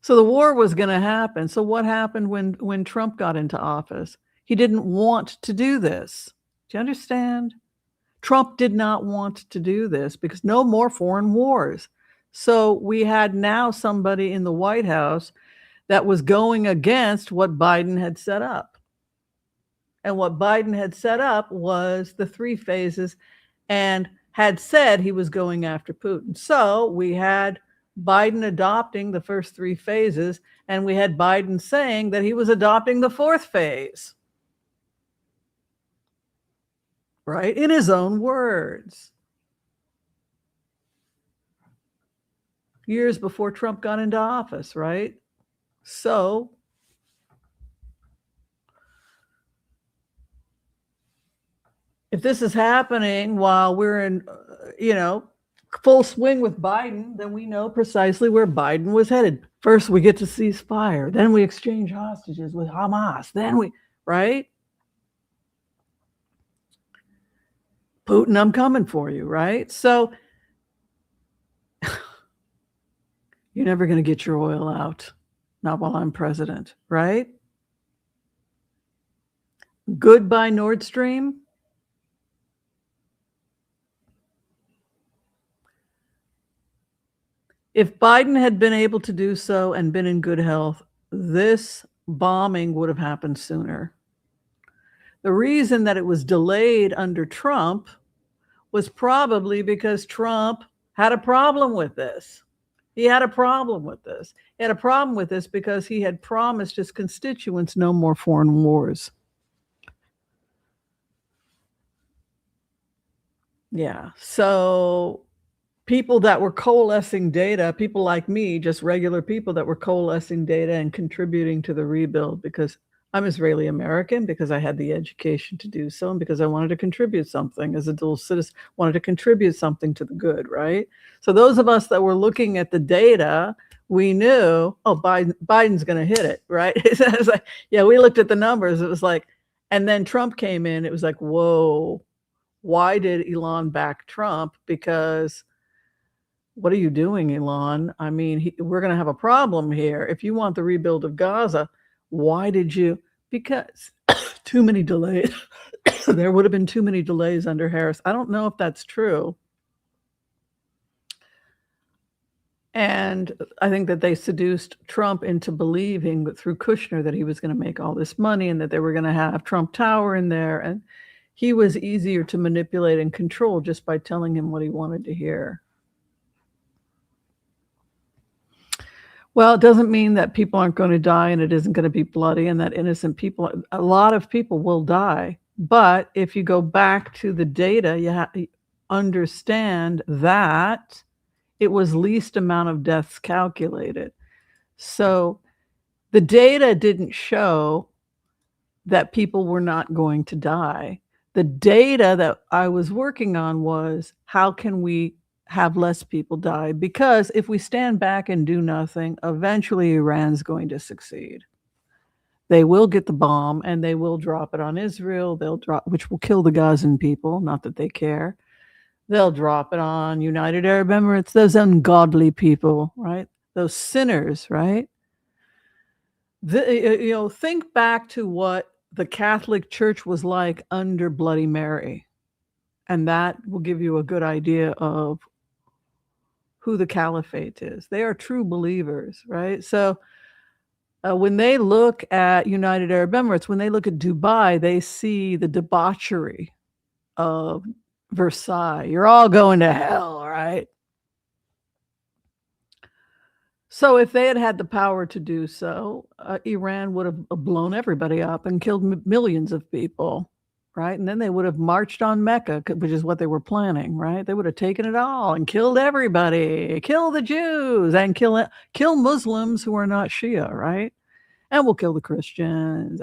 So the war was going to happen. So what happened when Trump got into office? He didn't want to do this. Do you understand? Trump did not want to do this because no more foreign wars. So we had now somebody in the White House that was going against what Biden had set up. And what Biden had set up was the 3 phases and had said he was going after Putin. So we had Biden adopting the first 3 phases, and we had Biden saying that he was adopting the 4th phase. Right? In his own words. Years before Trump got into office, right? So if this is happening while we're in, full swing with Biden, then we know precisely where Biden was headed. First, we get to cease fire. Then we exchange hostages with Hamas. Then right? Putin, I'm coming for you, right? So You're never going to get your oil out. Not while I'm president, right? Goodbye, Nord Stream. If Biden had been able to do so and been in good health, this bombing would have happened sooner. The reason that it was delayed under Trump was probably because Trump had a problem with this. He had a problem with this. He had a problem with this because he had promised his constituents no more foreign wars. Yeah. So people that were coalescing data, people like me, just regular people that were coalescing data and contributing to the rebuild, because I'm Israeli American, because I had the education to do so, and because I wanted to contribute something as a dual citizen, wanted to contribute something to the good, right? So those of us that were looking at the data, we knew, oh, Biden's going to hit it, right? It was like, yeah, we looked at the numbers. It was like, and then Trump came in. It was like, whoa, why did Elon back Trump? Because what are you doing, Elon? I mean, we're going to have a problem here. If you want the rebuild of Gaza, why did you? Because too many delays. There would have been too many delays under Harris. I don't know if that's true. And I think that they seduced Trump into believing that through Kushner that he was going to make all this money and that they were going to have Trump Tower in there. And he was easier to manipulate and control just by telling him what he wanted to hear. Well, it doesn't mean that people aren't going to die and it isn't going to be bloody and that innocent people, a lot of people will die. But if you go back to the data, you have to understand that it was least amount of deaths calculated. So the data didn't show that people were not going to die. The data that I was working on was, how can we have less people die? Because if we stand back and do nothing, eventually Iran's going to succeed. They will get the bomb and they will drop it on Israel. They'll drop, which will kill the Gazan people, not that they care. They'll drop it on United Arab Emirates, those ungodly people, right? Those sinners, right? Think back to what the Catholic Church was like under Bloody Mary. And that will give you a good idea of who the caliphate is. They are true believers, right? So when they look at United Arab Emirates, when they look at Dubai, they see the debauchery of Versailles. You're all going to hell, right? So if they had had the power to do so, Iran would have blown everybody up and killed millions of people, right? And then they would have marched on Mecca, which is what they were planning, right? They would have taken it all and killed everybody, kill the Jews and kill Muslims who are not Shia, right? And we'll kill the Christians.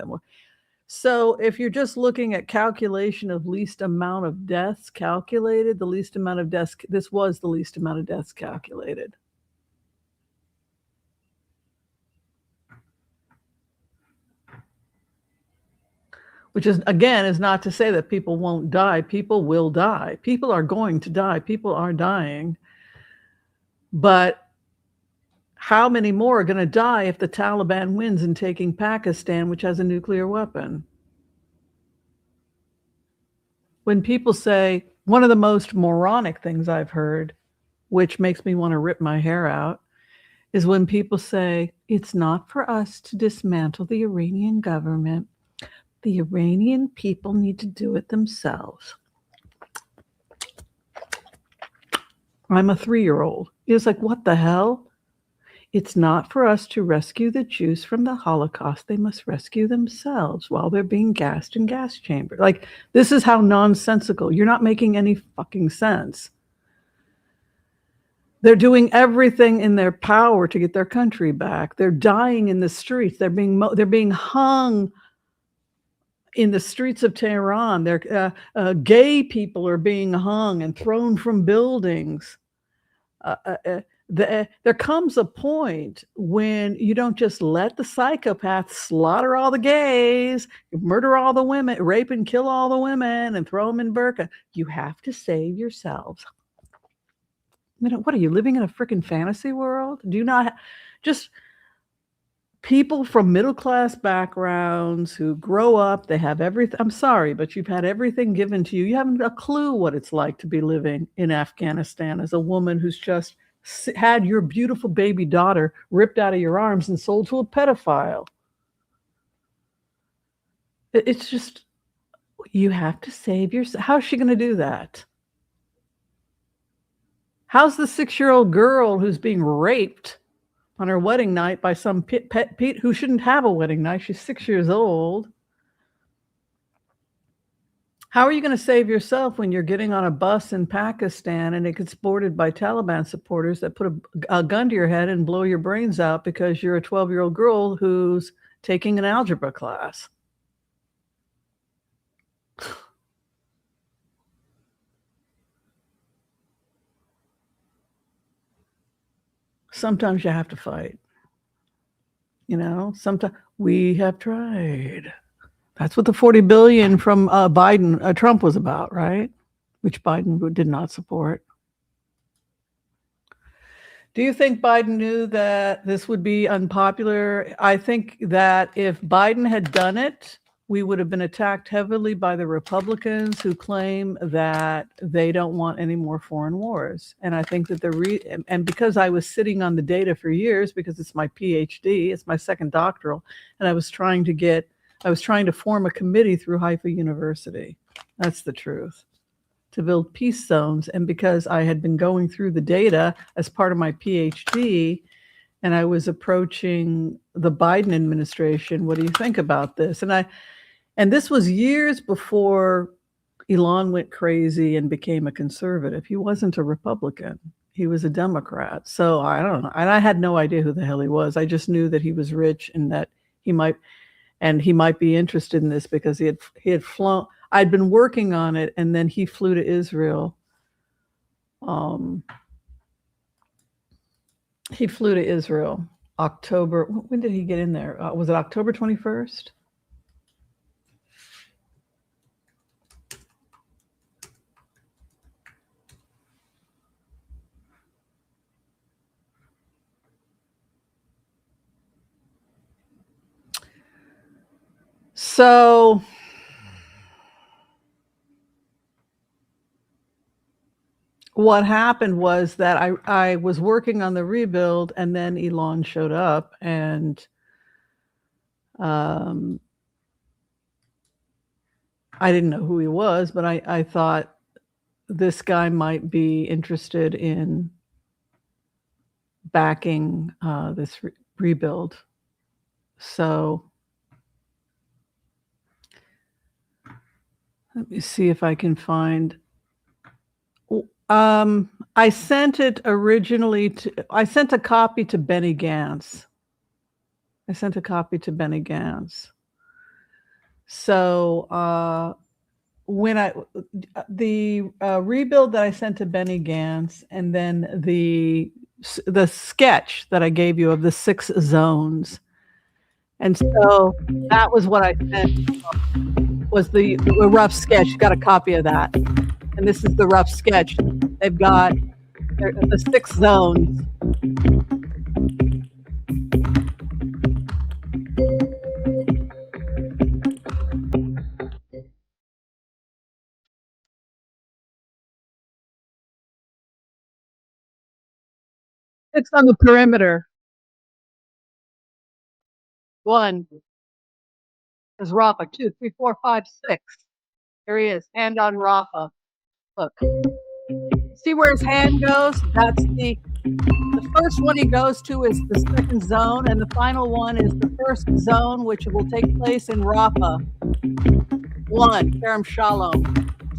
So if you're just looking at calculation of least amount of deaths calculated, the least amount of deaths, this was the least amount of deaths calculated. Which is, again, is not to say that people won't die. People will die. People are going to die. People are dying. But how many more are going to die if the Taliban wins in taking Pakistan, which has a nuclear weapon? When people say, one of the most moronic things I've heard, which makes me want to rip my hair out, is when people say, it's not for us to dismantle the Iranian government. The Iranian people need to do it themselves. I'm a 3-year-old. It's like, what the hell? It's not for us to rescue the Jews from the Holocaust. They must rescue themselves while they're being gassed in gas chambers. Like, this is how nonsensical. You're not making any fucking sense. They're doing everything in their power to get their country back. They're dying in the streets. They're being hung in the streets of Tehran. Gay people are being hung and thrown from buildings. There comes a point when you don't just let the psychopaths slaughter all the gays, murder all the women, rape and kill all the women, and throw them in burqa. You have to save yourselves. What are you living in a freaking fantasy world? Do you not just people from middle-class backgrounds who grow up, they have everything. I'm sorry, but you've had everything given to you. You haven't a clue what it's like to be living in Afghanistan as a woman who's just had your beautiful baby daughter ripped out of your arms and sold to a pedophile. It's just, you have to save yourself. How's she going to do that? How's the 6-year-old girl who's being raped on her wedding night by some pet Pete who shouldn't have a wedding night? She's 6 years old. How are you going to save yourself when you're getting on a bus in Pakistan and it gets boarded by Taliban supporters that put a gun to your head and blow your brains out because you're a 12-year-old girl who's taking an algebra class? Sometimes you have to fight. Sometimes we have tried. That's what the $40 billion from Trump was about, right? Which Biden did not support. Do you think Biden knew that this would be unpopular? I think that if Biden had done it, we would have been attacked heavily by the Republicans who claim that they don't want any more foreign wars. And I think that and because I was sitting on the data for years, because it's my PhD, it's my second doctoral, and I was trying to form a committee through Haifa University. That's the truth. To build peace zones. And because I had been going through the data as part of my PhD, and I was approaching the Biden administration, what do you think about this? And this was years before Elon went crazy and became a conservative. He wasn't a Republican. He was a Democrat. So I don't know. And I had no idea who the hell he was. I just knew that he was rich and that he might be interested in this because he had flown. I'd been working on it, and then he flew to Israel. He flew to Israel October. When did he get in there? Was it October 21st? So what happened was that I was working on the rebuild, and then Elon showed up, and I didn't know who he was, but I thought this guy might be interested in backing this rebuild. So let me see if I can find. I sent it originally I sent a copy to Benny Gantz. So when the rebuild that I sent to Benny Gantz, and then the sketch that I gave you of the 6 zones, and so that was what I sent, was the rough sketch. You got a copy of that, and this is the rough sketch. They've got the 6 zones. It's on the perimeter. 1 is Rafa. 2, 3, 4, 5, 6. There he is, hand on Rafa. Look. See where his hand goes? That's the first one he goes to is the second zone, and the final one is the first zone, which will take place in Rafa. 1, Kerem Shalom.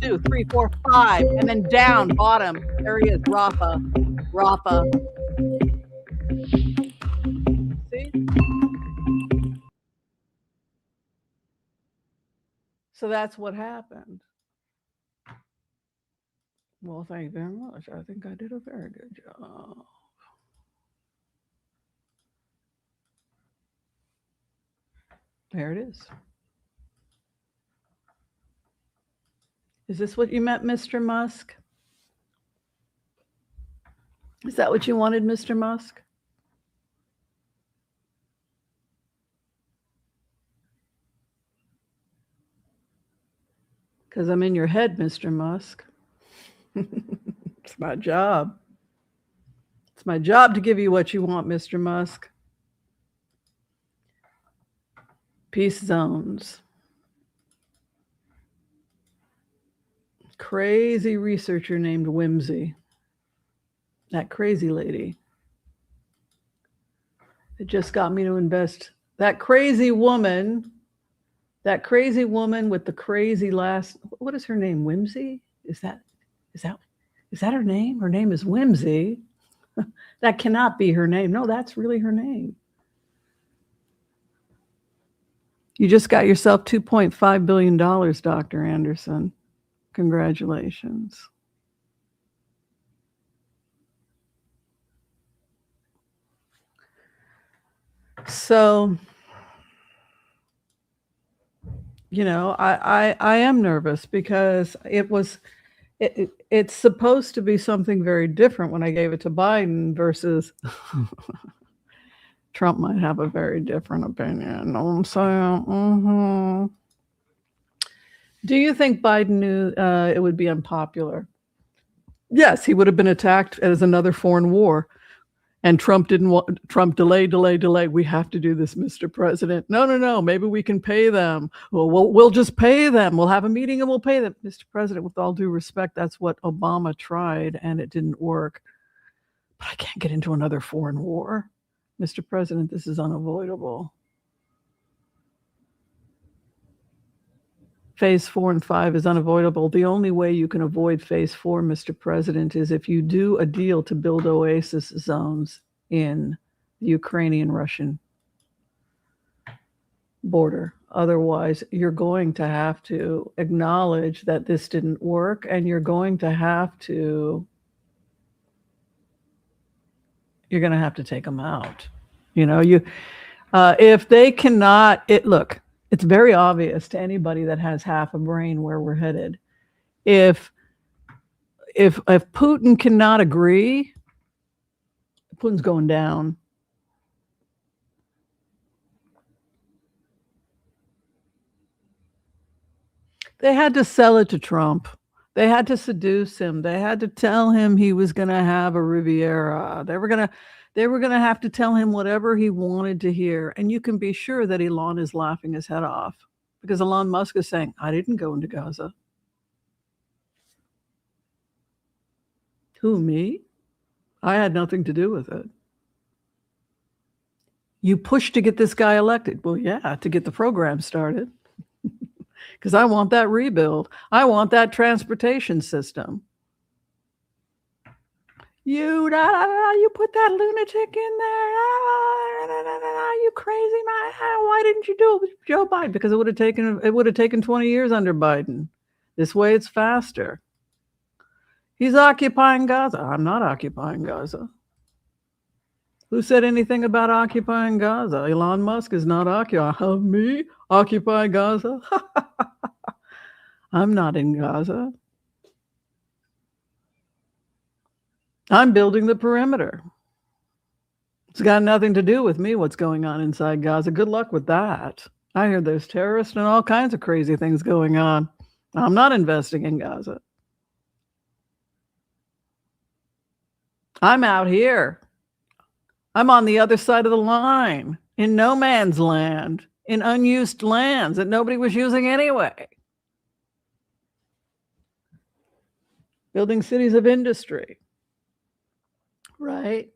2, 3, 4, 5, and then down, bottom. There he is, Rafa. See? So that's what happened. Well, thank you very much. I think I did a very good job. There it is. Is this what you meant, Mr. Musk? Is that what you wanted, Mr. Musk? Because I'm in your head, Mr. Musk. It's my job. It's my job to give you what you want, Mr. Musk. Peace zones. Crazy researcher named Whimsy. That crazy lady. It just got me to invest. That crazy woman with the crazy last, what is her name? Whimsy? Is that her name? Her name is Whimsy. That cannot be her name. No, that's really her name. You just got yourself $2.5 billion, Dr. Anderson. Congratulations. So, I am nervous because it's supposed to be something very different when I gave it to Biden versus Trump might have a very different opinion. Know what I'm saying? Mm-hmm. Do you think Biden knew it would be unpopular? Yes, he would have been attacked as another foreign war. And Trump didn't want, Trump delay. We have to do this, Mr. President. No. Maybe we can pay them. Well, we'll just pay them. We'll have a meeting and we'll pay them. Mr. President, with all due respect, that's what Obama tried and it didn't work. But I can't get into another foreign war. Mr. President, this is unavoidable. Phase 4 and 5 is unavoidable. The only way you can avoid phase 4, Mr. President, is if you do a deal to build oasis zones in the Ukrainian-Russian border. Otherwise, you're going to have to acknowledge that this didn't work, and you're going to have to take them out. If they cannot, look, it's very obvious to anybody that has half a brain where we're headed. If Putin cannot agree, Putin's going down. They had to sell it to Trump. They had to seduce him. They had to tell him he was going to have a Riviera. They were going to have to tell him whatever he wanted to hear. And you can be sure that Elon is laughing his head off because Elon Musk is saying, I didn't go into Gaza. Who, me? I had nothing to do with it. You pushed to get this guy elected. Well, yeah, to get the program started. Because I want that rebuild. I want that transportation system. You put that lunatic in there. You crazy man. Why didn't you do it with Joe Biden? Because it would have taken 20 years under Biden. This way it's faster. He's occupying Gaza. I'm not occupying Gaza. Who said anything about occupying Gaza? Elon Musk is not occupying. Me? Occupy Gaza? I'm not in Gaza. I'm building the perimeter. It's got nothing to do with me, what's going on inside Gaza. Good luck with that. I hear there's terrorists and all kinds of crazy things going on. I'm not investing in Gaza. I'm out here. I'm on the other side of the line, in no man's land, in unused lands that nobody was using anyway. Building cities of industry, right?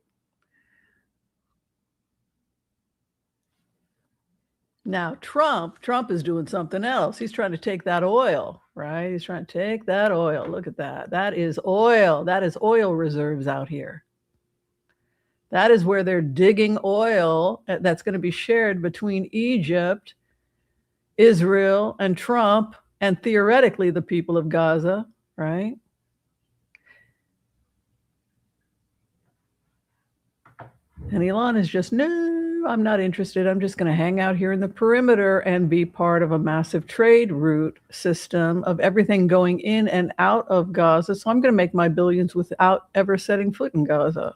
Now, Trump is doing something else. He's trying to take that oil, right? He's trying to take that oil. Look at that. That is oil. That is oil reserves out here. That is where they're digging oil that's going to be shared between Egypt, Israel, and Trump, and theoretically the people of Gaza, right? And Elon is just, no, I'm not interested. I'm just going to hang out here in the perimeter and be part of a massive trade route system of everything going in and out of Gaza. So I'm going to make my billions without ever setting foot in Gaza.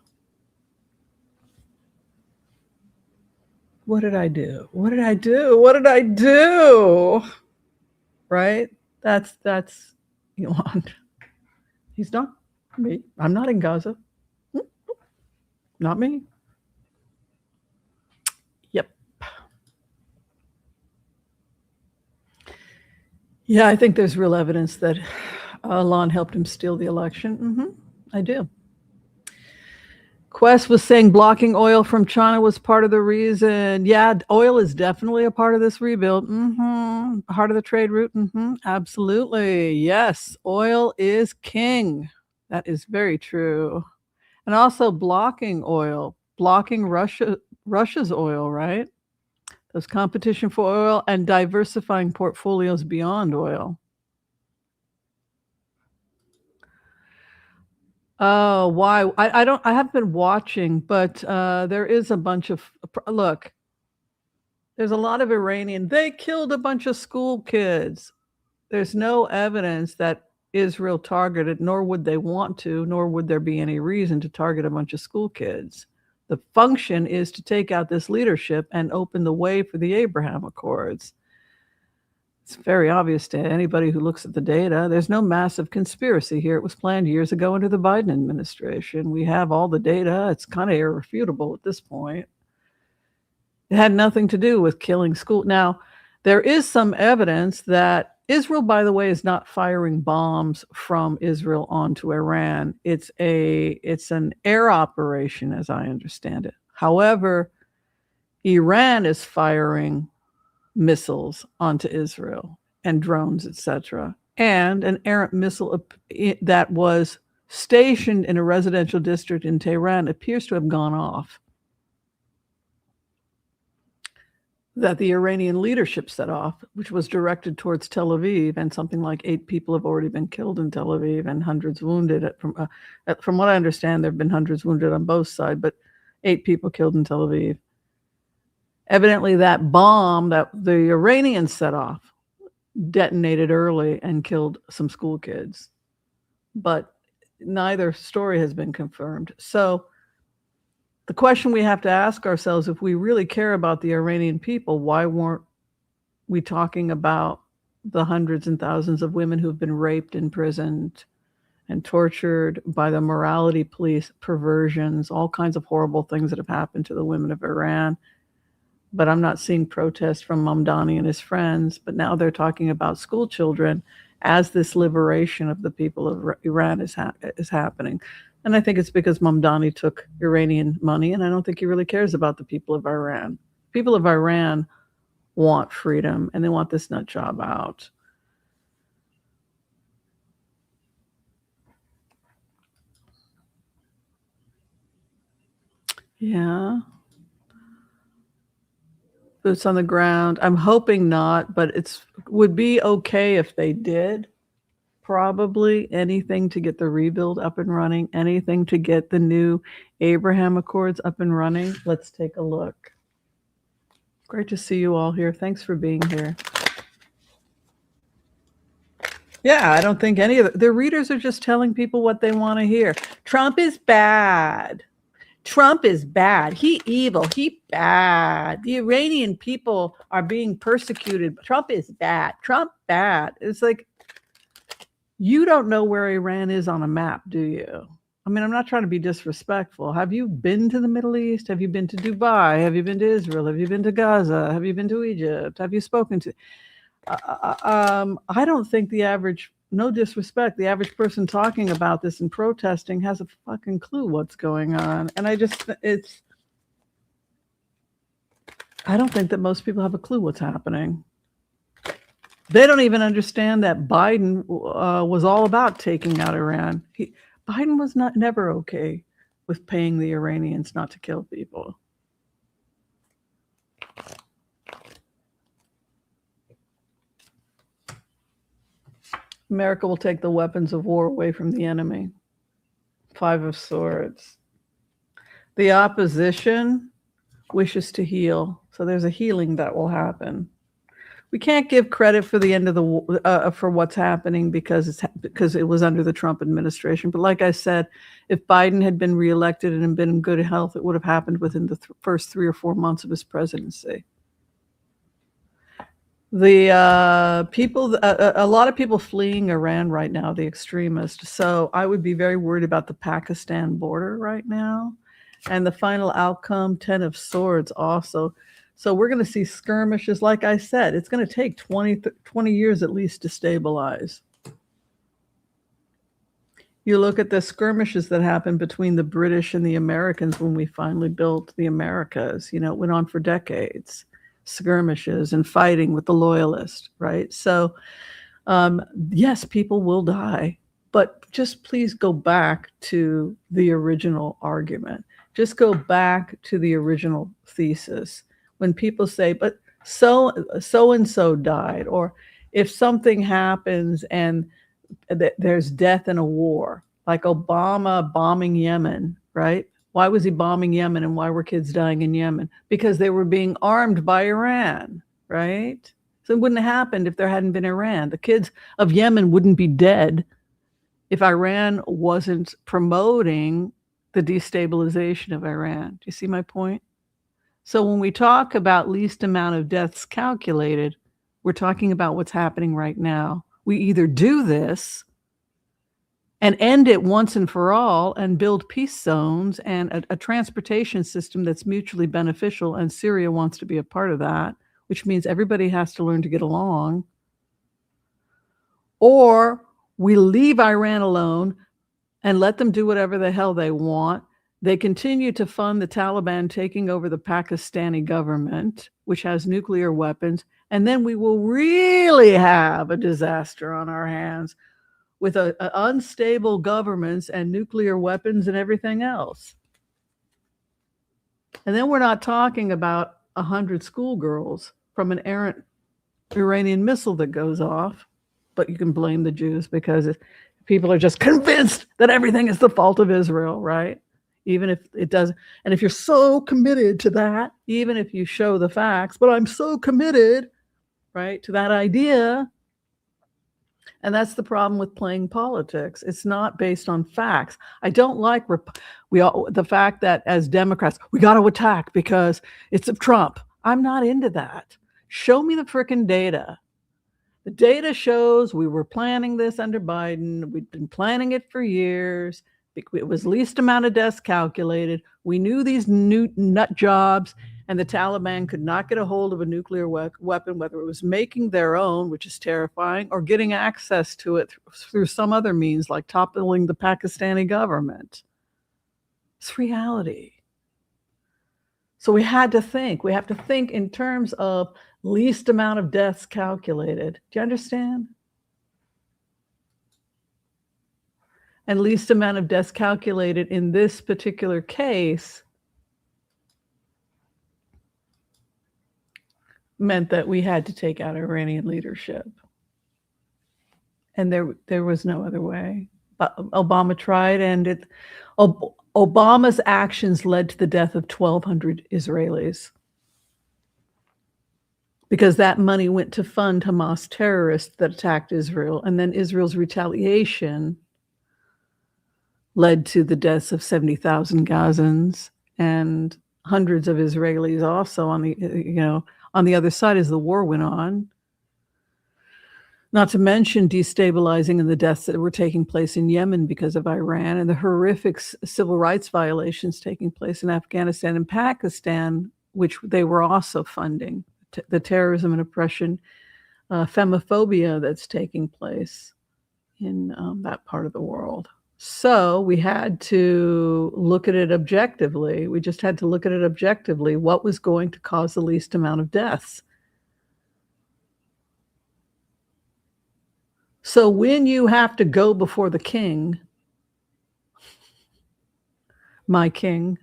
What did I do? What did I do? What did I do? Right? That's Elon. He's not me. I'm not in Gaza. Not me. Yep. Yeah, I think there's real evidence that Elon helped him steal the election. I do. Quest was saying blocking oil from China was part of the reason. Yeah, oil is definitely a part of this rebuild. Part of the trade route. Absolutely. Yes, oil is king. That is very true. And also blocking oil, blocking Russia's oil, right? There's competition for oil and diversifying portfolios beyond oil. Oh, why? I haven't been watching, but there is a bunch of, look, there's a lot of Iranian, they killed a bunch of school kids. There's no evidence that Israel targeted, nor would they want to, nor would there be any reason to target a bunch of school kids. The function is to take out this leadership and open the way for the Abraham Accords. It's very obvious to anybody who looks at the data. There's no massive conspiracy here. It was planned years ago under the Biden administration. We have all the data. It's kind of irrefutable at this point. It had nothing to do with killing school. Now, there is some evidence that Israel, by the way, is not firing bombs from Israel onto Iran. It's an air operation, as I understand it. However, Iran is firing missiles onto Israel and drones, etc. And an errant missile that was stationed in a residential district in Tehran appears to have gone off, that the Iranian leadership set off, which was directed towards Tel Aviv, and something like 8 people have already been killed in Tel Aviv and hundreds wounded. From what I understand, there have been hundreds wounded on both sides, but 8 people killed in Tel Aviv. Evidently, that bomb that the Iranians set off detonated early and killed some school kids. But neither story has been confirmed. So the question we have to ask ourselves, if we really care about the Iranian people, why weren't we talking about the hundreds and thousands of women who've been raped, imprisoned, and tortured by the morality police, perversions, all kinds of horrible things that have happened to the women of Iran? But I'm not seeing protests from Mamdani and his friends. But now they're talking about school children as this liberation of the people of Iran is happening. And I think it's because Mamdani took Iranian money, and I don't think he really cares about the people of Iran. People of Iran want freedom, and they want this nut job out. Yeah. Boots on the ground. I'm hoping not, but would be okay if they did. Probably anything to get the rebuild up and running, anything to get the new Abraham Accords up and running. Let's take a look. Great to see you all here. Thanks for being here. Yeah, I don't think any of their readers are just telling people what they want to hear. Trump is bad. Trump is bad. He evil. He bad. The Iranian people are being persecuted. Trump is bad. Trump bad. It's like, you don't know where Iran is on a map, do you? I mean, I'm not trying to be disrespectful. Have you been to the Middle East? Have you been to Dubai? Have you been to Israel? Have you been to Gaza? Have you been to Egypt? Have you spoken to... I don't think the average, no disrespect, the average person talking about this and protesting has a fucking clue what's going on. And I don't think that most people have a clue what's happening. They don't even understand that Biden was all about taking out Iran. Biden was never okay with paying the Iranians not to kill people. America will take the weapons of war away from the enemy. 5 of Swords. The opposition wishes to heal. So there's a healing that will happen. We can't give credit for the end of the for what's happening because it was under the Trump administration. But like I said, if Biden had been reelected and been in good health, it would have happened within the first 3 or 4 months of his presidency. The people, a lot of people fleeing Iran right now, the extremists. So I would be very worried about the Pakistan border right now. And the final outcome, 10 of Swords also. So we're going to see skirmishes. Like I said, it's going to take 20 years at least to stabilize. You look at the skirmishes that happened between the British and the Americans when we finally built the Americas. You know, it went on for decades. Skirmishes and fighting with the loyalists, right? So, yes, people will die, but just please go back to the original argument. Just go back to the original thesis. When people say, but so and so died, or if something happens and there's death in a war, like Obama bombing Yemen, right? Why was he bombing Yemen and why were kids dying in Yemen? Because they were being armed by Iran, right? So it wouldn't have happened if there hadn't been Iran. The kids of Yemen wouldn't be dead if Iran wasn't promoting the destabilization of Iran. Do you see my point? So when we talk about least amount of deaths calculated, we're talking about what's happening right now. We either do this and end it once and for all and build peace zones and a transportation system that's mutually beneficial, and Syria wants to be a part of that, which means everybody has to learn to get along. Or we leave Iran alone and let them do whatever the hell they want. They continue to fund the Taliban taking over the Pakistani government, which has nuclear weapons, and then we will really have a disaster on our hands with unstable governments and nuclear weapons and everything else. And then we're not talking about 100 schoolgirls from an errant Iranian missile that goes off, but you can blame the Jews because people are just convinced that everything is the fault of Israel, right? Even if it doesn't. And if you're so committed to that, even if you show the facts, but I'm so committed, right, to that idea. And that's the problem with playing politics. It's not based on facts. I don't like the fact that as Democrats, we got to attack because it's Trump. I'm not into that. Show me the frickin' data. The data shows we were planning this under Biden. We'd been planning it for years. It was least amount of deaths calculated. We knew these new nut jobs and the Taliban could not get a hold of a nuclear weapon, whether it was making their own, which is terrifying, or getting access to it through some other means, like toppling the Pakistani government. It's reality. So we had to think. We have to think in terms of least amount of deaths calculated. Do you understand? And least amount of deaths calculated in this particular case meant that we had to take out Iranian leadership. And there was no other way. Obama tried, and Obama's actions led to the death of 1,200 Israelis. Because that money went to fund Hamas terrorists that attacked Israel. And then Israel's retaliation led to the deaths of 70,000 Gazans and hundreds of Israelis also on the other side as the war went on. Not to mention destabilizing and the deaths that were taking place in Yemen because of Iran and the horrific civil rights violations taking place in Afghanistan and Pakistan, which they were also funding, the terrorism and oppression, femophobia that's taking place in that part of the world. So we had to look at it objectively. We just had to look at it objectively. What was going to cause the least amount of deaths? So when you have to go before the king, my king,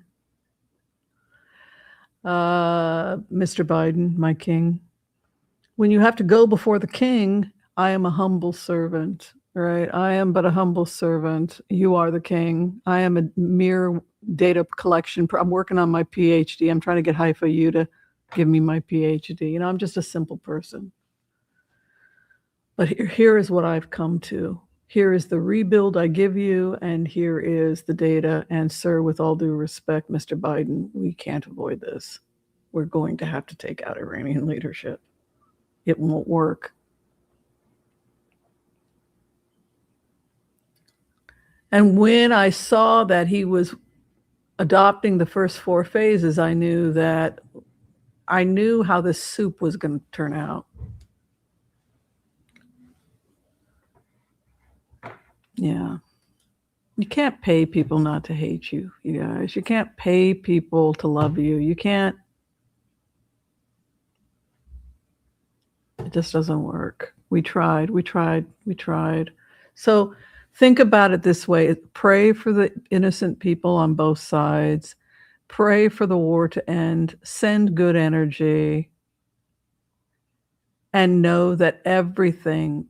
Mr. Biden, my king, when you have to go before the king, I am a humble servant. Right. I am but a humble servant. You are the king. I am a mere data collection. I'm working on my PhD. I'm trying to get Haifa you to give me my PhD. You know, I'm just a simple person. But here is what I've come to. Here is the rebuild I give you, and here is the data. And sir, with all due respect, Mr. Biden, we can't avoid this. We're going to have to take out Iranian leadership. It won't work. And when I saw that he was adopting the first 4 phases, I knew how this soup was going to turn out. Yeah. You can't pay people not to hate you, you guys. You can't pay people to love you. You can't. It just doesn't work. We tried. So think about it this way. Pray for the innocent people on both sides. Pray for the war to end. Send good energy. And know that everything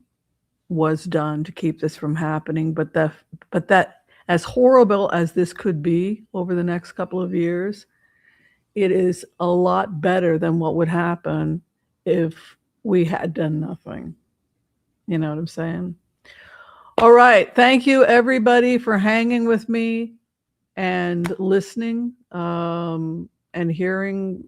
was done to keep this from happening. But that as horrible as this could be over the next couple of years, it is a lot better than what would happen if we had done nothing. You know what I'm saying? All right. Thank you, everybody, for hanging with me and listening and hearing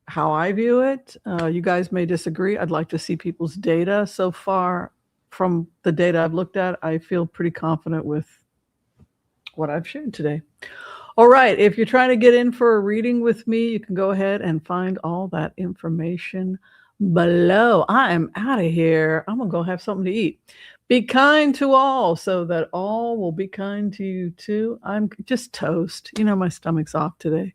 how I view it. You guys may disagree. I'd like to see people's data. So far, from the data I've looked at, I feel pretty confident with what I've shared today. All right. If you're trying to get in for a reading with me, you can go ahead and find all that information below. I am out of here. I'm going to go have something to eat. Be kind to all so that all will be kind to you too. I'm just toast. You know, my stomach's off today.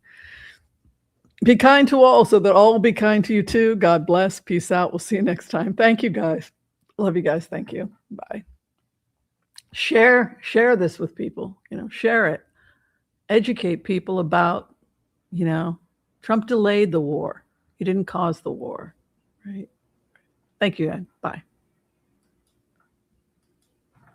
Be kind to all so that all will be kind to you too. God bless. Peace out. We'll see you next time. Thank you, guys. Love you guys. Thank you. Bye. Share this with people. You know, share it. Educate people about, you know, Trump delayed the war. He didn't cause the war, right? Thank you, Ed. Bye.